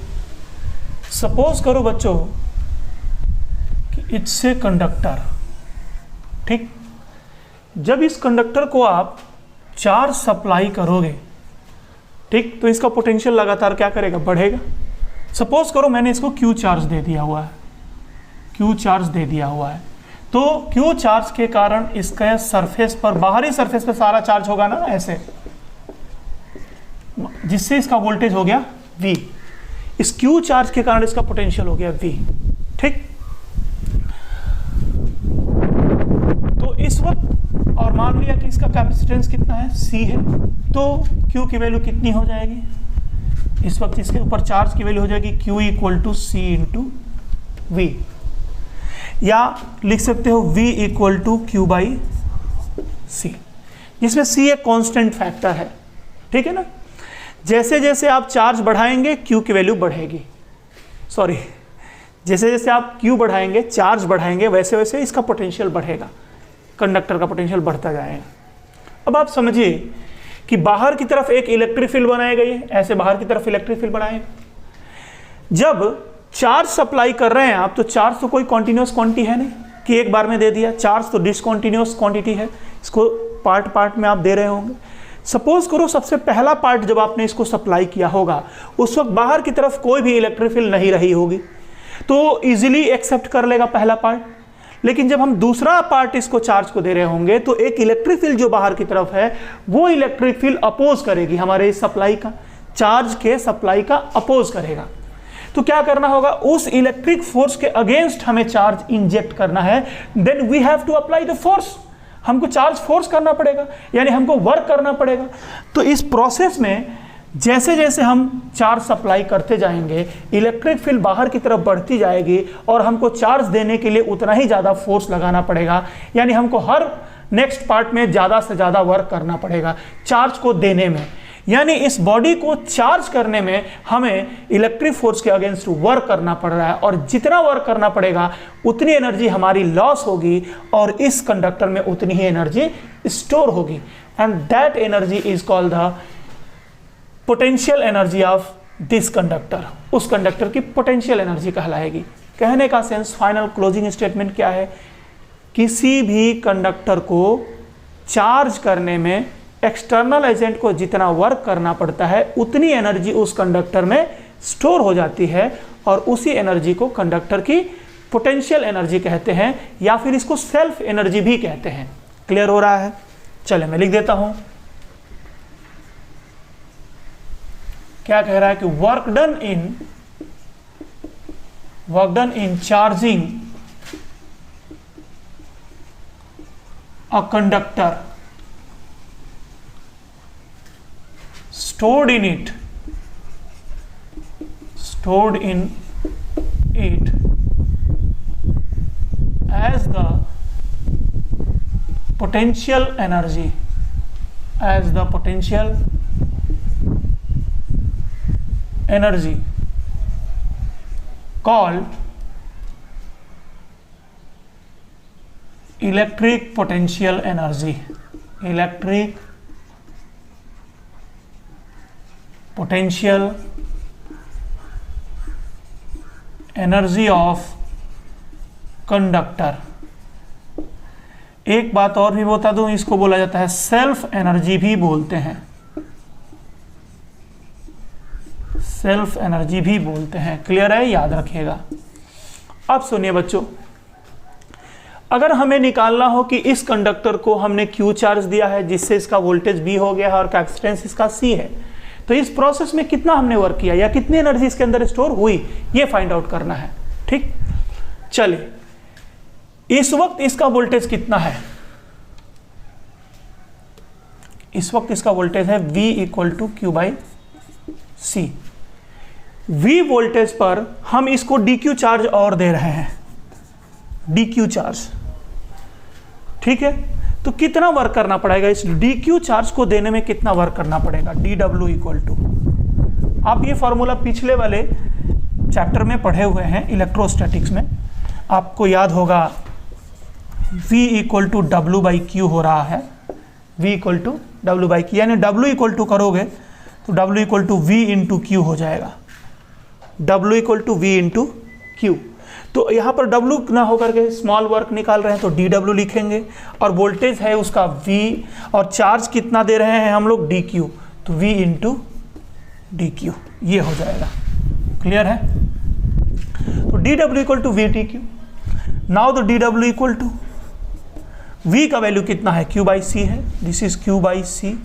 सपोज करो बच्चों कि इट्स ए कंडक्टर, ठीक, जब इस कंडक्टर को आप चार्ज सप्लाई करोगे, ठीक, तो इसका पोटेंशियल लगातार क्या करेगा, बढ़ेगा। सपोज करो मैंने इसको क्यू चार्ज दे दिया हुआ है, क्यू चार्ज दे दिया हुआ है, तो क्यू चार्ज के कारण इसका सरफेस पर, बाहरी सरफेस पर सारा चार्ज होगा ना ऐसे, जिससे इसका वोल्टेज हो गया V। इस क्यू चार्ज के कारण इसका पोटेंशियल हो गया V। ठीक, तो इस वक्त और मान लिया कि इसका कैपेसिटेंस कितना है, C है, तो Q की वैल्यू कितनी हो जाएगी, इस वक्त इसके ऊपर चार्ज की वैल्यू हो जाएगी Q equal to C into V, या लिख सकते हो V equal to Q by C, जिसमें C एक कांस्टेंट फैक्टर है। ठीक है ना, जैसे जैसे आप चार्ज बढ़ाएंगे Q की वैल्यू बढ़ेगी, सॉरी, जैसे जैसे आप Q बढ़ाएंगे, चार्ज बढ़ाएंगे, वैसे वैसे इसका पोटेंशियल बढ़ेगा, कंडक्टर का पोटेंशियल बढ़ता जाएगा। अब आप समझिए कि बाहर की तरफ एक इलेक्ट्रिक फील्ड बनाया गई है, ऐसे बाहर की तरफ इलेक्ट्रिक फील्ड बनाएंगे। जब चार्ज सप्लाई कर रहे हैं आप, तो चार्ज तो कोई कॉन्टिन्यूस क्वांटिटी है नहीं कि एक बार में दे दिया, चार्ज तो डिसकॉन्टिन्यूस क्वांटिटी है, इसको पार्ट पार्ट में आप दे रहे होंगे। सपोज करो सबसे पहला पार्ट जब आपने इसको सप्लाई किया होगा, उस वक्त बाहर की तरफ कोई भी इलेक्ट्रिक फील्ड नहीं रही होगी, तो इजीली एक्सेप्ट कर लेगा पहला पार्ट। लेकिन जब हम दूसरा पार्ट इसको चार्ज को दे रहे होंगे, तो एक इलेक्ट्रिक फील्ड जो बाहर की तरफ है, वो इलेक्ट्रिक फील्ड अपोज करेगी हमारे इस सप्लाई का, चार्ज के सप्लाई का अपोज करेगा। तो क्या करना होगा, उस इलेक्ट्रिक फोर्स के अगेंस्ट हमें चार्ज इंजेक्ट करना है, then we have to apply the force, हमको चार्ज फोर्स करना पड़ेगा, यानी हमको वर्क करना पड़ेगा। तो इस प्रोसेस में जैसे जैसे हम चार्ज सप्लाई करते जाएंगे इलेक्ट्रिक फील्ड बाहर की तरफ बढ़ती जाएगी और हमको चार्ज देने के लिए उतना ही ज़्यादा फोर्स लगाना पड़ेगा, यानी हमको हर नेक्स्ट पार्ट में ज़्यादा से ज़्यादा वर्क करना पड़ेगा चार्ज को देने में। यानी इस बॉडी को चार्ज करने में हमें इलेक्ट्रिक फोर्स के अगेंस्ट वर्क करना पड़ रहा है, और जितना वर्क करना पड़ेगा उतनी एनर्जी हमारी लॉस होगी और इस कंडक्टर में उतनी ही एनर्जी स्टोर होगी, and that energy is called the potential energy of this conductor. उस कंडक्टर की पोटेंशियल एनर्जी कहलाएगी। कहने का सेंस, फाइनल क्लोजिंग स्टेटमेंट क्या है? किसी भी कंडक्टर को चार्ज करने में एक्सटर्नल एजेंट को जितना वर्क करना पड़ता है उतनी एनर्जी उस कंडक्टर में स्टोर हो जाती है, और उसी एनर्जी को कंडक्टर की पोटेंशियल एनर्जी कहते हैं, या फिर इसको सेल्फ एनर्जी भी कहते हैं। क्लियर हो रहा है? चले मैं लिख देता हूं। क्या कह रहा है कि work done in charging a conductor stored in it as the potential energy called electric potential energy, potential energy of conductor. एक बात और भी बता दूं, इसको बोला जाता है सेल्फ एनर्जी भी बोलते हैं, सेल्फ एनर्जी भी बोलते हैं। क्लियर है? याद रखिएगा। अब सुनिए बच्चों, अगर हमें निकालना हो कि इस कंडक्टर को हमने क्यू चार्ज दिया है जिससे इसका वोल्टेज बी हो गया है और कैपेसिटेंस इसका सी है, तो इस प्रोसेस में कितना हमने वर्क किया या कितनी एनर्जी इसके अंदर स्टोर हुई, ये फाइंड आउट करना है। ठीक, चलिए इस वक्त इसका वोल्टेज कितना है? इस वक्त इसका वोल्टेज है V equal to Q by C. V voltage पर हम इसको DQ चार्ज और दे रहे हैं, DQ चार्ज। ठीक है, तो कितना वर्क करना पड़ेगा? इस DQ चार्ज को देने में कितना वर्क करना पड़ेगा? DW इक्वल टू, आप ये फॉर्मूला पिछले वाले चैप्टर में पढ़े हुए हैं इलेक्ट्रोस्टैटिक्स में, आपको याद होगा V equal to W by Q हो रहा है, V equal to W by Q, यानी W इक्वल टू करोगे तो W equal to V into Q हो जाएगा, W equal to V into Q. तो यहाँ पर W ना होकर के स्मॉल वर्क निकाल रहे हैं तो DW लिखेंगे, और वोल्टेज है उसका V, और चार्ज कितना दे रहे हैं हम लोग? DQ, तो V इंटू DQ ये हो जाएगा। क्लियर है? तो DW equal to VTQ। Now the DW equal to V का वैल्यू कितना है? Q बाई सी है, this is Q by C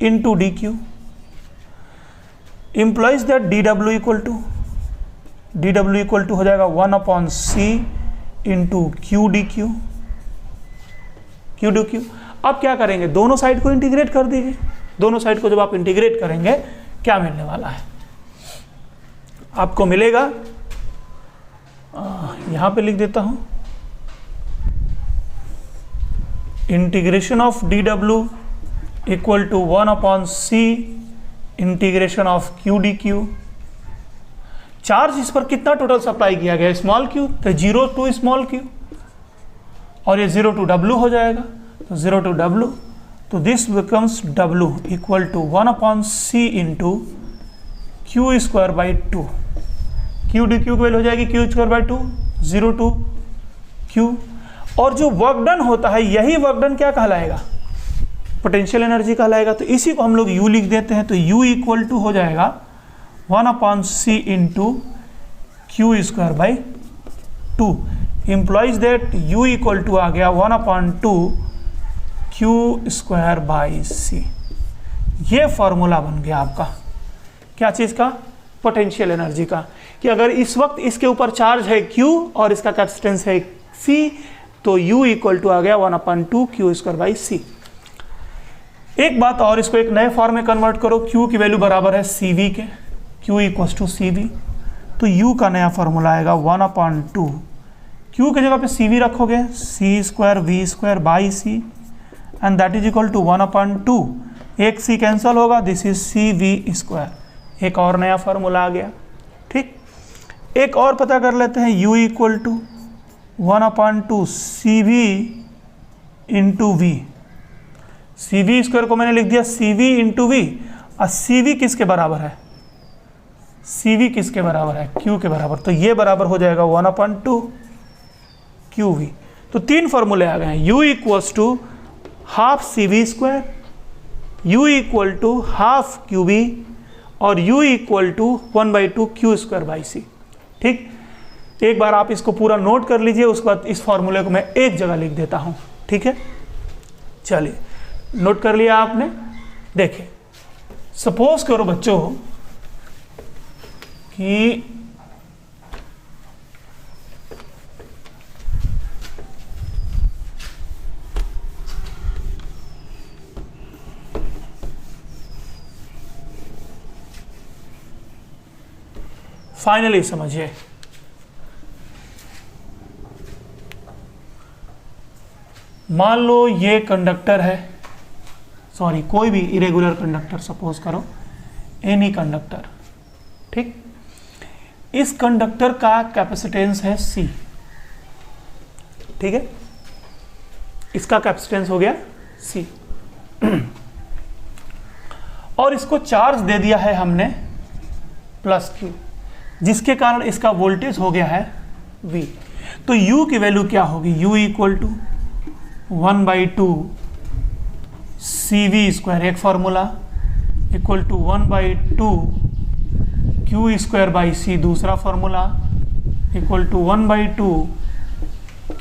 into DQ, implies that DW equal to हो जाएगा 1/c into Q D Q. अब क्या करेंगे? दोनों साइड को इंटीग्रेट कर दीजिए। दोनों साइड को जब आप इंटीग्रेट करेंगे क्या मिलने वाला है? आपको मिलेगा, यहां पे लिख देता हूं, integration of DW equal to 1/c integration of Q D Q. Charge इस पर कितना टोटल सप्लाई किया गया? स्मॉल क्यू, तो 0 टू स्मॉल क्यू, और ये 0 टू W हो जाएगा, तो 0 टू W, तो this becomes W equal to 1/c into Q square by 2। Q D Q की वैल्यू हो जाएगी Q square by 2, 0 to Q, और जो वर्क डन होता है यही वर्क डन क्या कहलाएगा? पोटेंशियल एनर्जी कहलाएगा। तो इसी को हम लोग U लिख देते हैं, तो U इक्वल टू हो जाएगा 1/c into Q square by 2, implies that U equal to आ गया 1/2 क्यू स्क्वायर बाई सी। ये फॉर्मूला बन गया आपका क्या चीज़ का? पोटेंशियल एनर्जी का, कि अगर इस वक्त इसके ऊपर चार्ज है Q और इसका कैपेसिटेंस है C, तो U इक्वल टू आ गया 1/2 क्यू स्क्वायर बाई सी। एक बात और, इसको एक नए फॉर्म में कन्वर्ट करो, Q की वैल्यू बराबर है CV के, Q इक्वल्स टू CV, तो U का नया फॉर्मूला आएगा 1/2, Q की जगह पे CV रखोगे, C² V² by C and that is equal to 1/2, एक C कैंसिल होगा, दिस इज CV², एक और नया फॉर्मूला आ गया। ठीक, एक और पता कर लेते हैं, U equal to 1/2 CV into V, CV² को मैंने लिख दिया CV इंटू V, और CV किसके बराबर है, CV किसके बराबर है, Q के बराबर, तो ये बराबर हो जाएगा 1/2 QV। तो तीन फॉर्मूले आ गए हैं, U equals to half CV², U equal to half QV और U equal to 1/2 Q² by C। ठीक, एक बार आप इसको पूरा नोट कर लीजिए, उसके बाद इस फॉर्मूले को मैं एक जगह लिख देता हूं। ठीक है, चलिए नोट कर लिया आपने। देखिए, सपोज करो बच्चों कि फाइनली समझिए, मान लो ये कंडक्टर है, सॉरी कोई भी इरेगुलर कंडक्टर सपोज करो, एनी कंडक्टर। ठीक, इस कंडक्टर का कैपेसिटेंस है C। ठीक है, इसका कैपेसिटेंस हो गया C और इसको चार्ज दे दिया है हमने +Q, जिसके कारण इसका वोल्टेज हो गया है V। तो U की वैल्यू क्या होगी, U इक्वल टू 1/2 CV², एक formula, equal to 1/2 Q² by C, दूसरा फॉर्मूला, इक्वल टू 1/2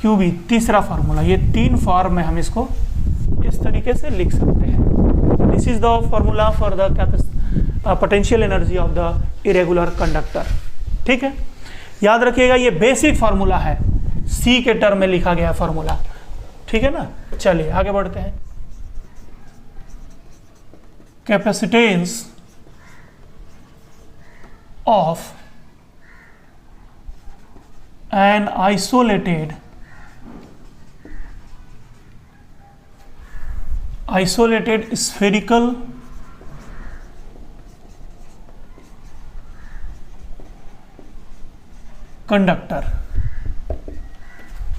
QV, तीसरा फॉर्मूला। ये तीन फॉर्म में हम इसको इस तरीके से लिख सकते हैं। This is the formula for the potential energy of the irregular conductor. ठीक है, याद रखिएगा ये बेसिक फॉर्मूला है, C के टर्म में लिखा गया फॉर्मूला। ठीक है ना, चलिए आगे बढ़ते हैं। Capacitance of an isolated spherical conductor.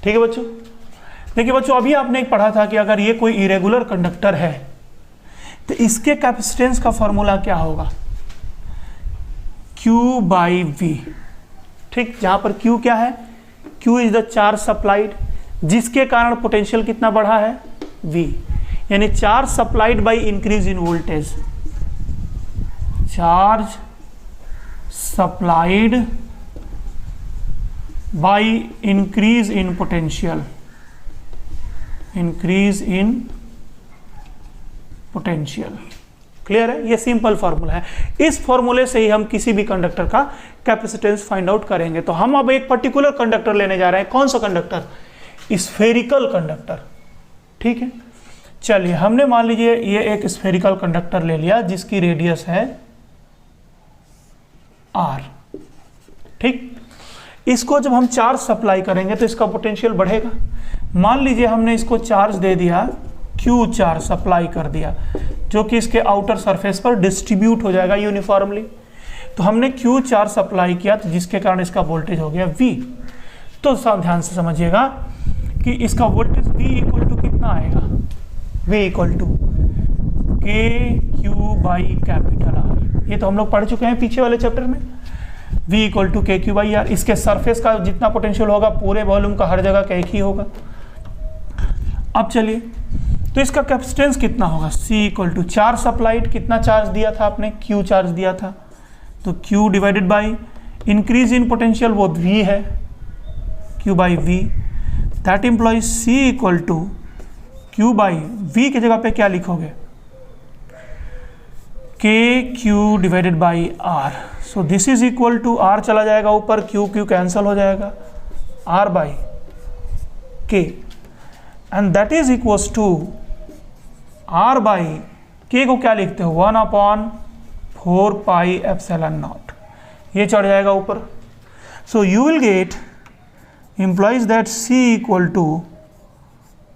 ठीक है बच्चों, देखिए बच्चों, अभी आपने एक पढ़ा था कि अगर ये कोई इरेगुलर कंडक्टर है तो इसके कैपेसिटेंस का फॉर्मूला क्या होगा, Q बाई V। ठीक, जहां पर Q क्या है, Q is the charge supplied, जिसके कारण पोटेंशियल कितना बढ़ा है, V, यानी charge supplied by increase in voltage, charge supplied by increase in potential, increase in potential. Clear है, ये सिंपल फार्मूला है। इस फॉर्मूले से ही हम किसी भी कंडक्टर का कैपेसिटेंस फाइंड आउट करेंगे। तो हम अब एक पर्टिकुलर कंडक्टर लेने जा रहे हैं। कौन सा कंडक्टर, स्फेरिकल कंडक्टर। ठीक है, चलिए हमने मान लीजिए ये एक स्फेरिकल कंडक्टर ले लिया जिसकी रेडियस है R। ठीक, इसको जब हम चार्ज सप्लाई करेंगे तो इसका पोटेंशियल बढ़ेगा। मान लीजिए हमने इसको चार्ज दे दिया, Q चार्ज सप्लाई कर दिया, जो कि इसके आउटर सरफेस पर डिस्ट्रीब्यूट हो जाएगा यूनिफॉर्मली। तो हमने Q चार्ज सप्लाई किया, तो जिसके कारण इसका वोल्टेज हो गया V। तो ध्यान से समझिएगा कि इसका वोल्टेज V इक्वल टू कितना आएगा, V equal to KQ by capital R। ये तो हम लोग पढ़ चुके हैं पीछे वाले चैप्टर में, V equal to KQ by R। इसके सरफेस का जितना पोटेंशियल होगा पूरे वॉल्यूम का हर जगह का एक ही होगा। अब चलिए, तो इसका कैपेसिटेंस कितना होगा, C equal to charge supplied, कितना चार्ज दिया था आपने, Q चार्ज दिया था, तो Q divided by increase in potential वो V है, Q by V। That implies C equal to Q by V की जगह पे क्या लिखोगे, KQ divided by R। So this is equal to, R चला जाएगा ऊपर, Q कैंसल हो जाएगा, R by K, and that is equals to R by के को क्या लिखते हो 1/4πε0, ये चढ़ जाएगा ऊपर। So you will get implies that c equal to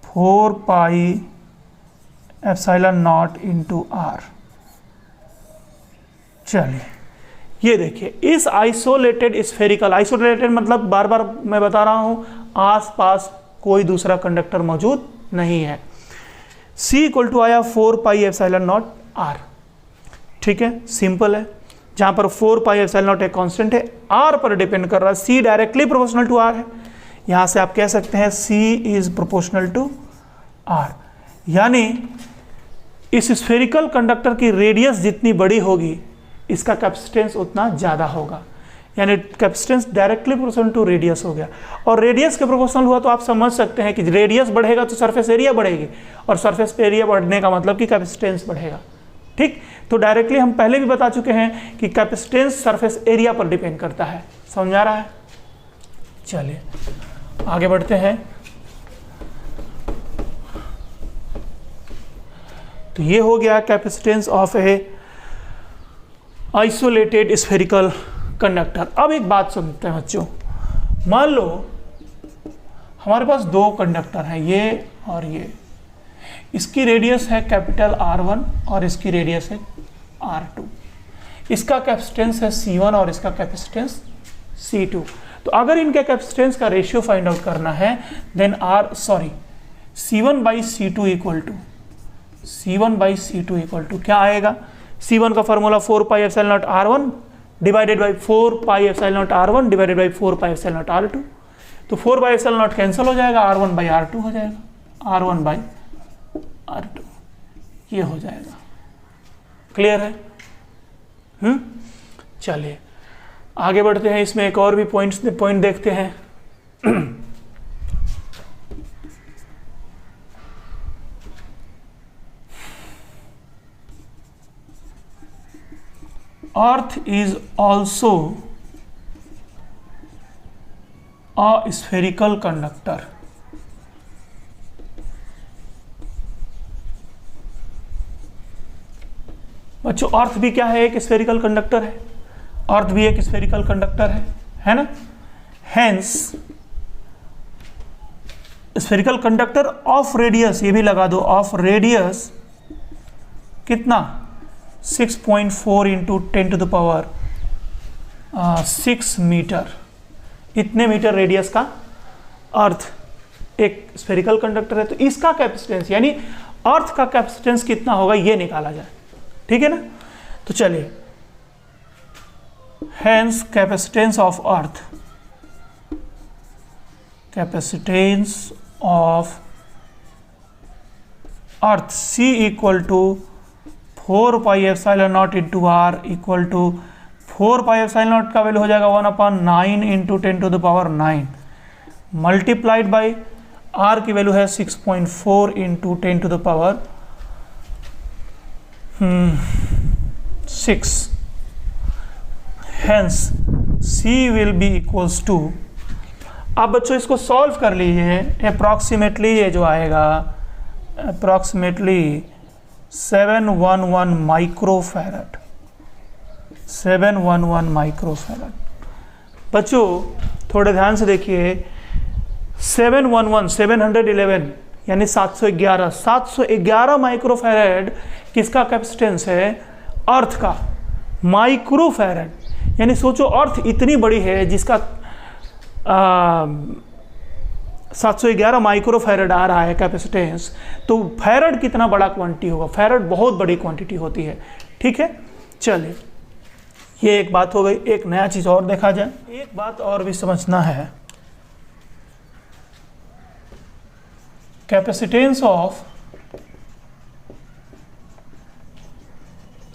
4πε0 into r। चलिए ये देखिए, इस आइसोलेटेड आइसोलेटेड मतलब बार बार मैं बता रहा हूं, आसपास कोई दूसरा कंडक्टर मौजूद नहीं है। c इक्वल टू आया 4πε0 r, ठीक है, सिंपल है। जहां पर 4πε0 एक कांस्टेंट है, r पर डिपेंड कर रहा है, c directly proportional to r है। यहां से आप कह सकते हैं c is proportional to r, यानी इस स्फेरिकल कंडक्टर की रेडियस जितनी बड़ी होगी इसका कैपेसिटेंस उतना ज़्यादा होगा, यानी capacitance directly proportional to radius हो गया। और रेडियस के प्रोपोर्शनल हुआ तो आप समझ सकते हैं कि रेडियस बढ़ेगा तो सरफेस एरिया बढ़ेगी, और सरफेस एरिया बढ़ने का मतलब कि कैपेसिटेंस बढ़ेगा। ठीक, तो डायरेक्टली हम पहले भी बता चुके हैं कि कैपेसिटेंस सरफेस एरिया पर डिपेंड करता है। समझ आ रहा है? चलिए आगे बढ़ते हैं। तो ये हो गया capacitance of A isolated spherical conductor. अब एक बात सुनते हैं बच्चों, मान लो हमारे पास दो कंडक्टर हैं, ये और ये, इसकी रेडियस है कैपिटल R1 और इसकी रेडियस है R2, इसका कैपेसिटेंस है C1 और इसका कैपेसिटेंस C2। तो अगर इनके कैपेसिटेंस का रेशियो फाइंड आउट करना है देन C1/C2 इक्वल टू क्या आएगा? C1 का formula 4πε0r1 divided by 4πε0r1 divided by 4πε0r2। तो 4πε0 कैंसिल हो जाएगा, R1/R2 हो जाएगा, R1/R2 ये हो जाएगा। क्लियर है? चलिए आगे बढ़ते हैं। इसमें एक और भी पॉइंट देखते हैं। Earth is also a spherical conductor। बच्चों अर्थ भी क्या है? एक स्फेरिकल कंडक्टर है। अर्थ भी एक स्फेरिकल कंडक्टर है ना? Hence spherical conductor of radius, ये भी लगा दो, ऑफ रेडियस कितना? 6.4 इंटू 10⁻6 मीटर, इतने मीटर रेडियस का अर्थ एक स्फेरिकल कंडक्टर है। तो इसका कैपेसिटेंस यानी अर्थ का कैपेसिटेंस कितना होगा ये निकाला जाए, ठीक है ना? तो चलिए, hence capacitance of earth, capacitance of earth C equal to 4πε0 into r equal to 4πε0 का वैल्यू हो जाएगा 1/9 इंटू 10⁻9 मल्टीप्लाइड बाई r की वैल्यू है 6.4 into 10⁻6। Hence C will be equals to, आप बच्चों इसको सॉल्व कर लीजिए, अप्रॉक्सीमेटली ये जो आएगा अप्रॉक्सीमेटली 711 माइक्रोफैरड, 711 माइक्रोफैरड। बच्चों थोड़े ध्यान से देखिए, 711 यानी 711 माइक्रोफैरड किसका कैपेसिटेंस है? अर्थ का। माइक्रोफैरड यानी सोचो अर्थ इतनी बड़ी है जिसका 711 माइक्रोफैरड आ रहा है कैपेसिटेंस, तो फैरड कितना बड़ा क्वांटिटी होगा? फैरड बहुत बड़ी क्वांटिटी होती है, ठीक है? चलिए ये एक बात हो गई। एक नया चीज और देखा जाए, एक बात और भी समझना है, capacitance of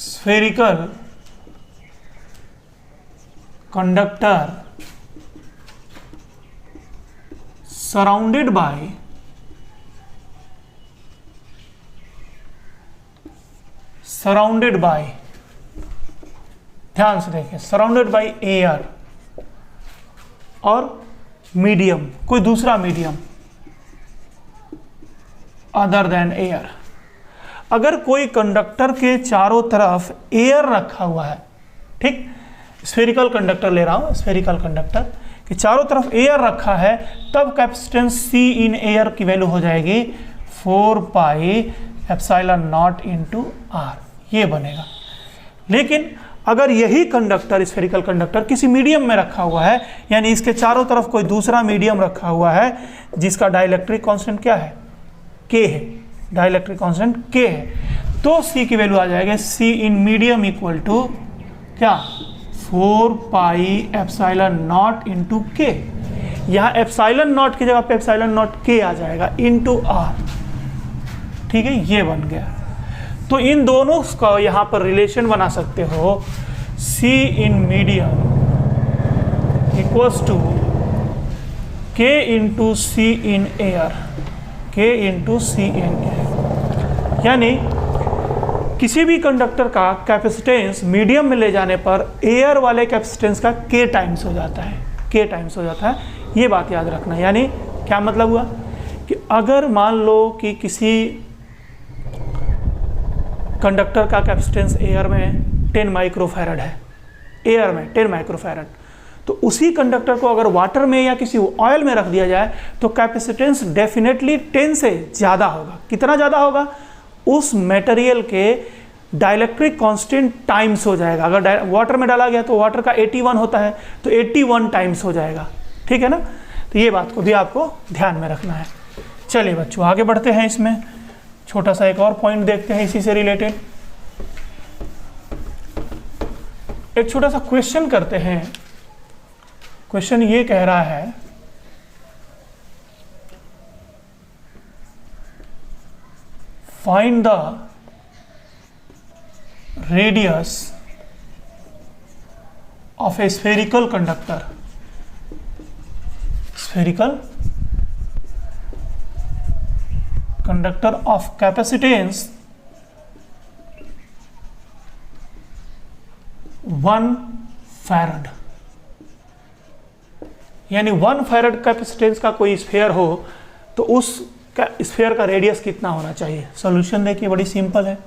spherical conductor surrounded by ध्यान से देखिए, सराउंडेड बाई एयर और मीडियम, कोई दूसरा मीडियम अदर देन एयर। अगर कोई कंडक्टर के चारों तरफ एयर रखा हुआ है, ठीक, स्फेरिकल कंडक्टर ले रहा हूँ, स्फेरिकल कंडक्टर के चारों तरफ एयर रखा है, तब कैपेसिटेंस C इन एयर की वैल्यू हो जाएगी 4 pi epsilon naught into R, ये बनेगा। लेकिन अगर यही कंडक्टर, स्फेरिकल कंडक्टर किसी मीडियम में रखा हुआ है, यानी इसके चारों तरफ कोई दूसरा मीडियम रखा हुआ है जिसका डाइलेक्ट्रिक कांस्टेंट क्या है, K है, डाइलेक्ट्रिक कांस्टेंट K है, तो C की वैल्यू आ जाएगी C in medium equal to क्या, 4 pi epsilon naught into K। यहाँ एप्सिलॉन नॉट की जगह पे एप्सिलॉन नॉट K आ जाएगा इंटू R, ठीक है, ये बन गया। तो इन दोनों का यहाँ पर रिलेशन बना सकते हो, C in medium equals to K into C in air, K into C in air. यानी किसी भी कंडक्टर का कैपेसिटेंस मीडियम में ले जाने पर एयर वाले कैपेसिटेंस का K टाइम्स हो जाता है, K टाइम्स हो जाता है, ये बात याद रखना। यानी क्या मतलब हुआ कि अगर मान लो कि किसी कंडक्टर का कैपेसिटेंस एयर में 10 माइक्रोफैरड है, एयर में 10 माइक्रोफैरड, तो उसी कंडक्टर को अगर वाटर में या किसी ऑयल में रख दिया जाए तो कैपेसिटेंस डेफिनेटली 10 से ज़्यादा होगा। कितना ज़्यादा होगा, उस मटेरियल के डाइलेक्ट्रिक कांस्टेंट टाइम्स हो जाएगा। अगर वाटर में डाला गया तो वाटर का 81 होता है, तो 81 टाइम्स हो जाएगा, ठीक है ना। तो ये बात को भी आपको ध्यान में रखना है। चलिए बच्चों आगे बढ़ते हैं, इसमें छोटा सा एक और पॉइंट देखते हैं इसी से रिलेटेड। एक छोटा सा क्वेश्चन करते हैं। क्वेश्चन ये कह रहा है, find the radius of A spherical conductor, spherical conductor of capacitance 1 farad. यानी 1 फैरड कैपेसिटेंस का कोई स्फेयर हो तो उस स्फेयर का रेडियस कितना होना चाहिए। सॉल्यूशन देखिए बड़ी सिंपल है।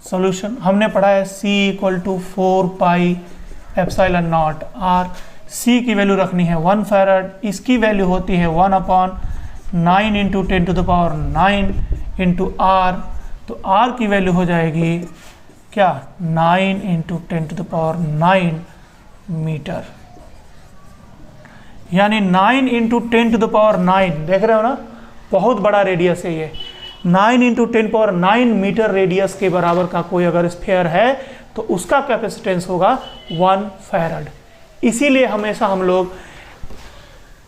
सॉल्यूशन हमने पढ़ा है C equal to 4 pi epsilon naught R। C की वैल्यू रखनी है 1 फैरड, इसकी वैल्यू होती है 1/9 into 10 to the power 9 into R। तो R की वैल्यू हो जाएगी क्या, 9 into 10 to the power 9 metre. यानी 9 इंटू 10 टू द पावर 9, देख रहे हो ना, बहुत बड़ा रेडियस है ये। 9 इंटू 10 पावर 9 मीटर रेडियस के बराबर का कोई अगर स्फीयर है तो उसका कैपेसिटेंस होगा 1 फैरड। इसीलिए हमेशा हम लोग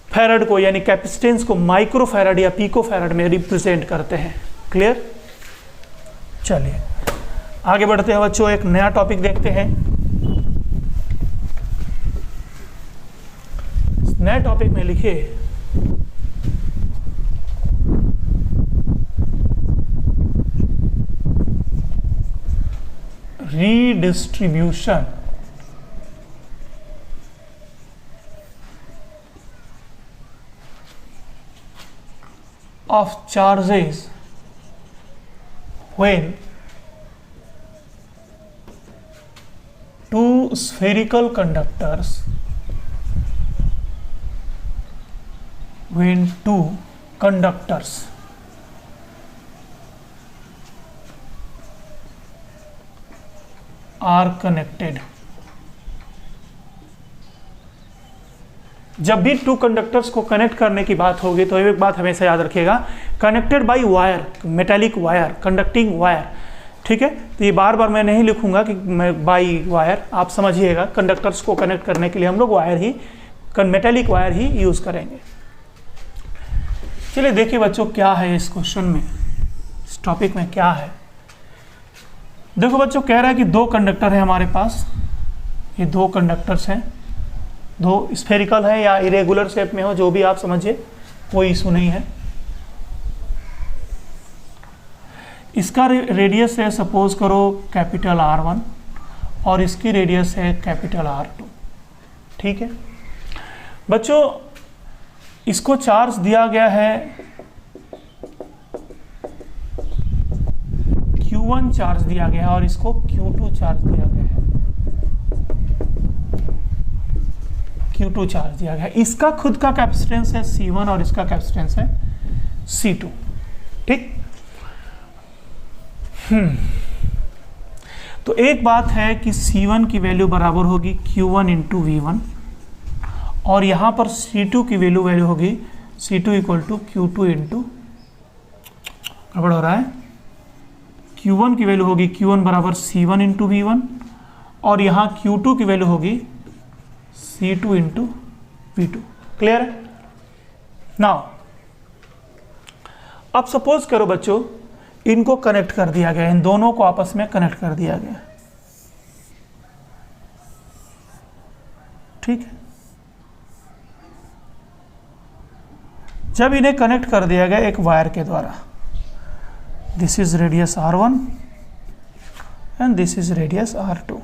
फैरड को यानी कैपेसिटेंस को माइक्रो फैरड या पिको फैरड में रिप्रेजेंट करते हैं। क्लियर। चलिए आगे बढ़ते हैं बच्चों, एक नया टॉपिक देखते हैं। नए टॉपिक में लिखिए redistribution of charges when two spherical conductors are connected। जब भी 2 कंडक्टर्स को कनेक्ट करने की बात होगी तो एक बात हमेशा याद रखिएगा, connected by wire, metallic wire, conducting wire. ठीक है, तो ये बार बार मैं नहीं लिखूंगा कि मैं बाई वायर, आप समझिएगा कंडक्टर्स को कनेक्ट करने के लिए हम लोग वायर ही, मेटालिक वायर ही यूज करेंगे। चलिए देखिए बच्चों क्या है इस क्वेश्चन में, इस टॉपिक में क्या है। देखो बच्चों कह रहा है कि 2 कंडक्टर है हमारे पास, ये 2 कंडक्टर्स हैं, 2 स्फेरिकल है या इरेगुलर शेप में हो, जो भी आप समझिए, कोई इशू नहीं है। इसका रेडियस है सपोज करो कैपिटल R1 और इसकी रेडियस है कैपिटल R2। ठीक है बच्चों, इसको चार्ज दिया गया है Q Q1 चार्ज दिया गया है और इसको Q2 चार्ज दिया गया है, Q2 चार्ज दिया गया है। इसका खुद का कैपेसिटेंस है C1 और इसका कैपेसिटेंस है C2। ठीक। तो एक बात है कि C1 की वैल्यू बराबर होगी Q1 इंटू V1 और यहाँ पर C2 की वैल्यू होगी C2 equal to Q2 into, गड़बड़ हो रहा है, Q1 की वैल्यू होगी Q1 बराबर C1 इंटू V1 और यहाँ Q2 की वैल्यू होगी C2 इंटू V2। क्लियर है? नाउ अब सपोज करो बच्चों इनको कनेक्ट कर दिया गया, इन दोनों को आपस में कनेक्ट कर दिया गया। ठीक है। जब इन्हें कनेक्ट कर दिया गया एक वायर के द्वारा, this is radius R1 and this is radius R2।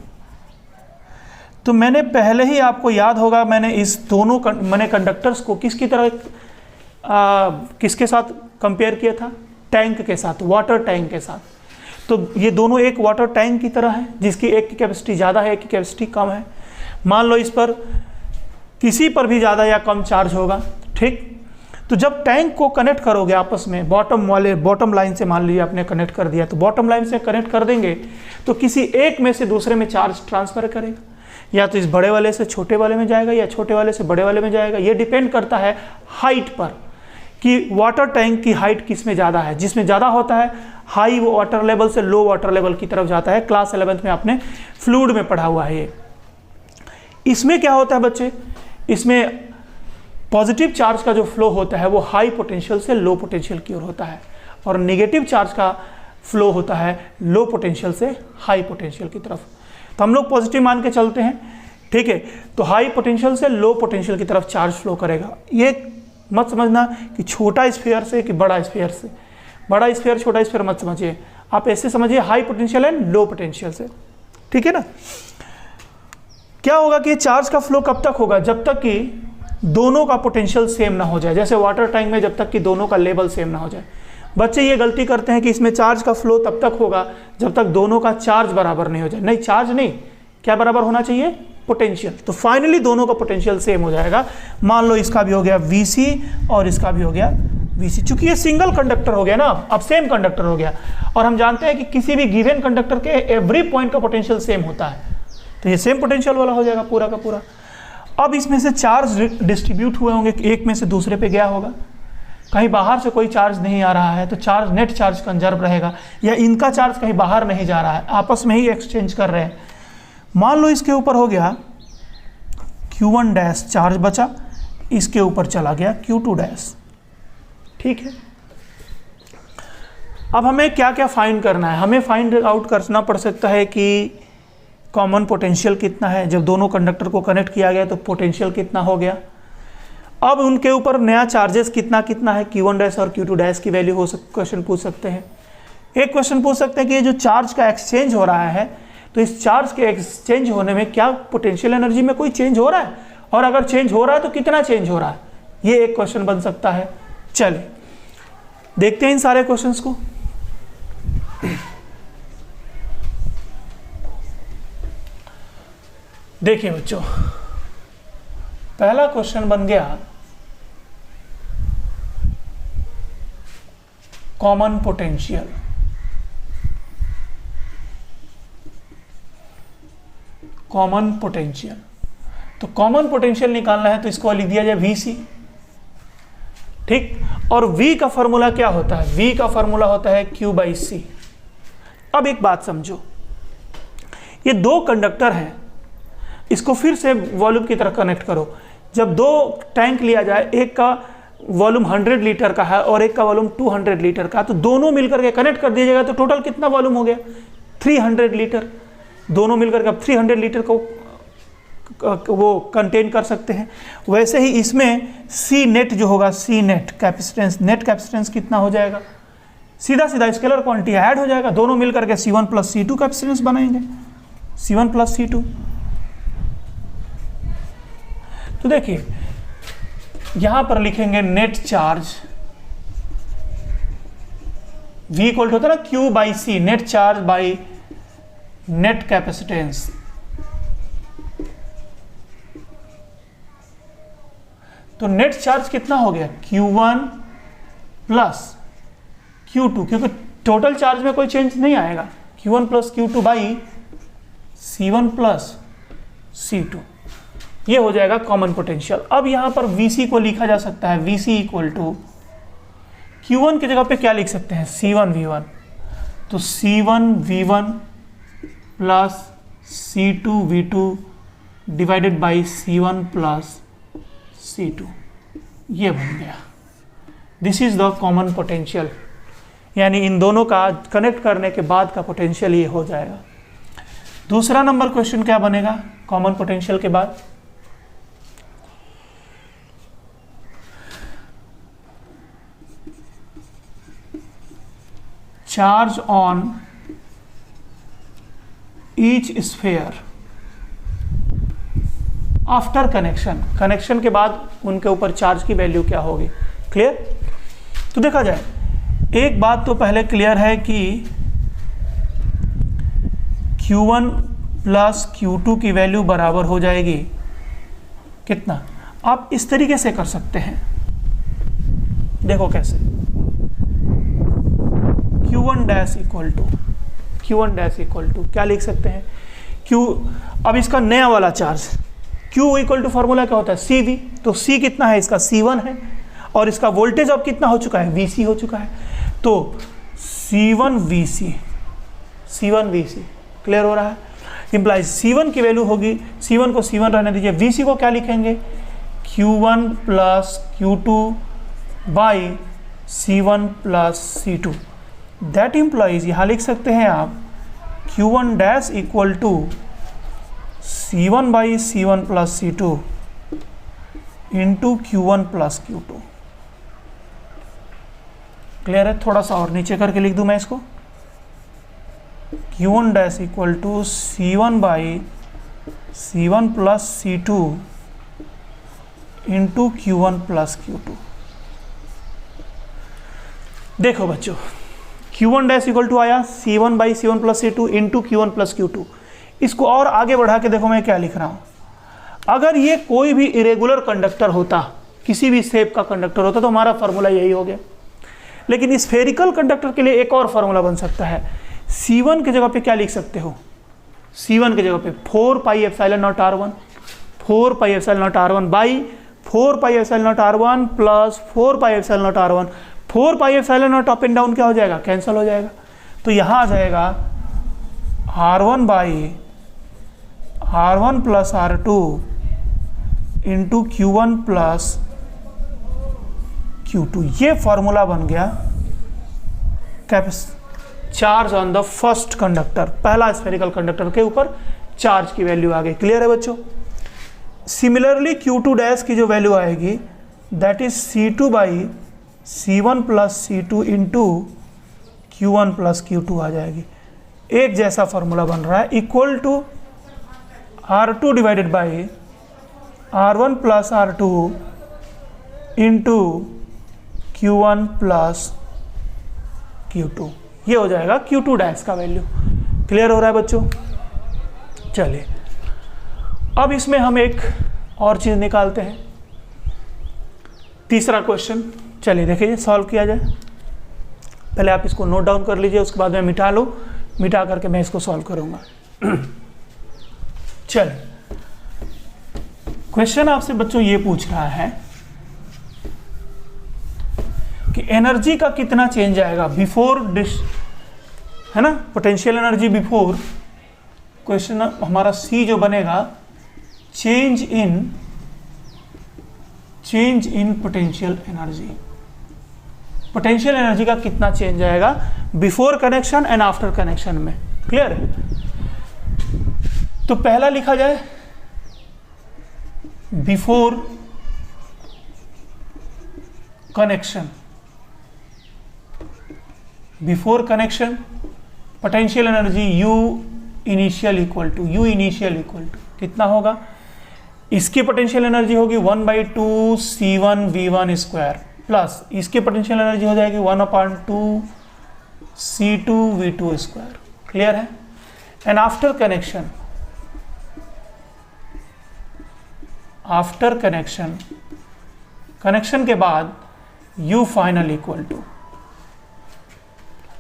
तो मैंने पहले ही, आपको याद होगा, मैंने इस दोनों कंडक्टर्स को किसकी तरह किसके साथ कंपेयर किया था? टैंक के साथ, वाटर टैंक के साथ। तो ये दोनों एक वाटर टैंक की तरह है जिसकी एक की कैपेसिटी ज़्यादा है, एक की कैपेसिटी कम है। मान लो इस पर किसी पर भी ज़्यादा या कम चार्ज होगा। ठीक। तो जब टैंक को कनेक्ट करोगे आपस में, बॉटम लाइन से मान लीजिए आपने कनेक्ट कर दिया, तो बॉटम लाइन से कनेक्ट कर देंगे तो किसी एक में से दूसरे में चार्ज ट्रांसफर करेगा, या तो इस बड़े वाले से छोटे वाले में जाएगा या छोटे वाले से बड़े वाले में जाएगा। ये डिपेंड करता है हाइट पर कि वाटर टैंक की हाइट किस में ज़्यादा है। जिसमें ज़्यादा होता है हाई वाटर लेवल से लो वाटर लेवल की तरफ जाता है। क्लास 11th में आपने फ्लूइड में पढ़ा हुआ है ये। इसमें क्या होता है बच्चे, इसमें पॉजिटिव चार्ज का जो फ्लो होता है वो हाई पोटेंशियल से लो पोटेंशियल की ओर होता है और नेगेटिव चार्ज का फ्लो होता है लो पोटेंशियल से हाई पोटेंशियल की तरफ। तो हम लोग पॉजिटिव मान के चलते हैं। ठीक है। तो हाई पोटेंशियल से लो पोटेंशियल की तरफ चार्ज फ्लो करेगा। ये मत समझना कि छोटा स्फीयर से कि बड़ा स्फीयर से, बड़ा स्फीयर छोटा स्फीयर मत समझिए, आप ऐसे समझिए high potential and low potential से। ठीक है ना। क्या होगा कि चार्ज का फ्लो कब तक होगा? जब तक कि दोनों का पोटेंशियल सेम ना हो जाए। जैसे वाटर टैंक में जब तक कि दोनों का लेवल सेम ना हो जाए। बच्चे ये गलती करते हैं कि इसमें चार्ज का फ्लो तब तक होगा जब तक दोनों का चार्ज बराबर नहीं हो जाए। नहीं, चार्ज नहीं, क्या बराबर होना चाहिए? पोटेंशियल। तो फाइनली दोनों का पोटेंशियल सेम हो जाएगा। मान लो इसका भी हो गया VC और इसका भी हो गया VC। चूंकि ये सिंगल कंडक्टर हो गया ना, अब सेम कंडक्टर हो गया और हम जानते हैं कि किसी भी गिवन कंडक्टर के एवरी पॉइंट का पोटेंशियल सेम होता है, तो ये सेम पोटेंशियल वाला हो जाएगा पूरा का पूरा। अब इसमें से चार्ज डिस्ट्रीब्यूट हुए होंगे, एक में से दूसरे पे गया होगा। कहीं बाहर से कोई चार्ज नहीं आ रहा है तो चार्ज नेट चार्ज कंजर्व रहेगा, या इनका चार्ज कहीं बाहर नहीं जा रहा है, आपस में ही एक्सचेंज कर रहे हैं। मान लो इसके ऊपर हो गया Q1 डैश चार्ज बचा, इसके ऊपर चला गया Q2 डैश। ठीक है। अब हमें क्या क्या फाइंड करना है? हमें फाइंड आउट करना पड़ सकता है कि कॉमन पोटेंशियल कितना है। जब दोनों कंडक्टर को कनेक्ट किया गया तो पोटेंशियल कितना हो गया। अब उनके ऊपर नया चार्जेस कितना कितना है, Q1 डैश और Q2 डैश की वैल्यू क्वेश्चन पूछ सकते हैं। एक क्वेश्चन पूछ सकते हैं कि ये जो चार्ज का एक्सचेंज हो रहा है, तो इस चार्ज के एक्सचेंज होने में क्या पोटेंशियल एनर्जी में कोई चेंज हो रहा है, और अगर चेंज हो रहा है तो कितना चेंज हो रहा है। ये एक क्वेश्चन बन सकता है। चलिए देखते हैं इन सारे क्वेश्चंस को। देखिए बच्चों, पहला क्वेश्चन बन गया कॉमन पोटेंशियल। कॉमन पोटेंशियल, तो कॉमन पोटेंशियल निकालना है तो इसको लिख दिया जाए VC। ठीक। और V का फॉर्मूला क्या होता है? V का फॉर्मूला होता है Q/C। अब एक बात समझो, ये दो कंडक्टर हैं, इसको फिर से वॉल्यूम की तरह कनेक्ट करो। जब दो टैंक लिया जाए, एक का वॉल्यूम 100 लीटर का है और एक का वॉल्यूम 200 लीटर का, तो दोनों मिलकर के कनेक्ट कर दिया जाएगा तो टोटल कितना वॉल्यूम हो गया? 300 लीटर। दोनों मिलकर के अब 300 लीटर को वो कंटेन कर सकते हैं। वैसे ही इसमें C नेट जो होगा, C net capacitance, net capacitance कितना हो जाएगा? सीधा सीधा स्केलर क्वांटिटी ऐड हो जाएगा, दोनों मिलकर के C1 प्लस C2 कैपेसिटेंस बनाएंगे, C1 प्लस C2। तो देखिए यहां पर लिखेंगे नेट चार्ज V इक्वल होता है ना Q by C, net charge by net capacitance. तो नेट चार्ज कितना हो गया Q1 प्लस Q2, क्योंकि टोटल चार्ज में कोई चेंज नहीं आएगा, Q1 plus Q2 by C1 plus C2, ये हो जाएगा कॉमन पोटेंशियल। अब यहां पर Vc को लिखा जा सकता है, Vc इक्वल टू Q1 की जगह पे क्या लिख सकते हैं, C1V1, तो C1V1 plus C2V2 divided by C1 plus C2, ये बन गया। This is the common potential, यानी इन दोनों का कनेक्ट करने के बाद का पोटेंशियल ये हो जाएगा। दूसरा नंबर क्वेश्चन क्या बनेगा कॉमन पोटेंशियल के बाद, charge on each sphere after connection, connection के बाद उनके ऊपर चार्ज की वैल्यू क्या होगी। क्लियर? तो देखा जाए, एक बात तो पहले क्लियर है कि Q1 प्लस Q2 की वैल्यू बराबर हो जाएगी कितना, आप इस तरीके से कर सकते हैं, देखो कैसे, Q1 डैश इक्वल टू क्या लिख सकते हैं, Q, अब इसका नया वाला charge Q equal to formula क्या होता है CV, तो C कितना है इसका C1 है, और इसका वोल्टेज अब कितना हो चुका है VC हो चुका है, तो C1VC क्लियर हो रहा है, इंप्लाइज C1 की वैल्यू होगी, C1 को C1 रहने दीजिए, VC को क्या लिखेंगे Q1 plus Q2 by C1 plus C2, that implies यहाँ लिख सकते हैं आप Q1 dash equal to C1 by C1 plus C2 into Q1 plus Q2। Clear है? थोड़ा सा और नीचे करके लिख दूं मैं इसको, Q1 dash equal to C1 by C1 plus C2 into Q1 plus Q2। देखो बच्चों, Q1 डैश इक्वल टू आया C1 by C1 plus C2 into Q1 plus Q2। इसको और आगे बढ़ा के देखो मैं क्या लिख रहा हूँ, अगर ये कोई भी इरेगुलर कंडक्टर होता, किसी भी शेप का कंडक्टर होता, तो हमारा फार्मूला यही हो गया, लेकिन स्फेरिकल कंडक्टर के लिए एक और फार्मूला बन सकता है। C1 की जगह पे क्या लिख सकते हो, C1 की जगह पे 4 pi epsilon not R1, 4 pi epsilon not R1 by 4 pi epsilon not R1 plus 4 pi epsilon not R1, 4 pi epsilon not up and down क्या हो जाएगा, कैंसिल हो जाएगा, तो यहाँ आ जाएगा R1 by R1 plus R2 into Q1 plus Q2, ये formula बन गया charge on the first conductor, पहला स्फेरिकल कंडक्टर के ऊपर चार्ज की वैल्यू आ गई। क्लियर है बच्चों? सिमिलरली Q2 डैश की जो वैल्यू आएगी that is C2 by C1 plus C2 into Q1 plus Q2 आ जाएगी। एक जैसा फॉर्मूला बन रहा है, equal to R2 divided by R1 plus R2 into Q1 plus Q2, ये हो जाएगा Q2 डैश का वैल्यू। क्लियर हो रहा है बच्चों? चलिए अब इसमें हम एक और चीज़ निकालते हैं, तीसरा क्वेश्चन। चलिए देखिए सॉल्व किया जाए, पहले आप इसको नोट डाउन कर लीजिए, उसके बाद मैं मिटा लूँ, मिटा करके मैं इसको सॉल्व करूँगा। चलिए क्वेश्चन आपसे बच्चों ये पूछ रहा है कि एनर्जी का कितना चेंज आएगा बिफोर है ना, पोटेंशियल एनर्जी बिफोर, क्वेश्चन हमारा सी जो बनेगा change in potential energy, potential energy का कितना चेंज आएगा before connection and after connection में। क्लियर है? तो पहला लिखा जाए before connection, before connection potential energy U initial equal to कितना होगा, इसकी पोटेंशियल एनर्जी होगी 1/2 C1V1 स्क्वायर प्लस इसकी पोटेंशियल एनर्जी हो जाएगी 1/2 C2V2 स्क्वायर। क्लियर है? एंड आफ्टर कनेक्शन के बाद U फाइनल इक्वल टू।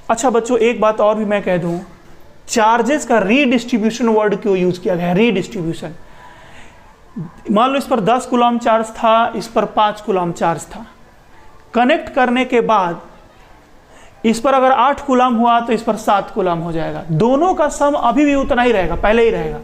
अच्छा बच्चों, एक बात और भी मैं कह दूं, चार्जेस का रीडिस्ट्रीब्यूशन वर्ड क्यों यूज किया गया है? रीडिस्ट्रीब्यूशन, मान लो इस पर 10 कूलम चार्ज था, इस पर 5 कूलम चार्ज था। कनेक्ट करने के बाद इस पर अगर 8 कूलम हुआ तो इस पर 7 कूलम हो जाएगा। दोनों का सम अभी भी उतना ही रहेगा, पहले ही रहेगा।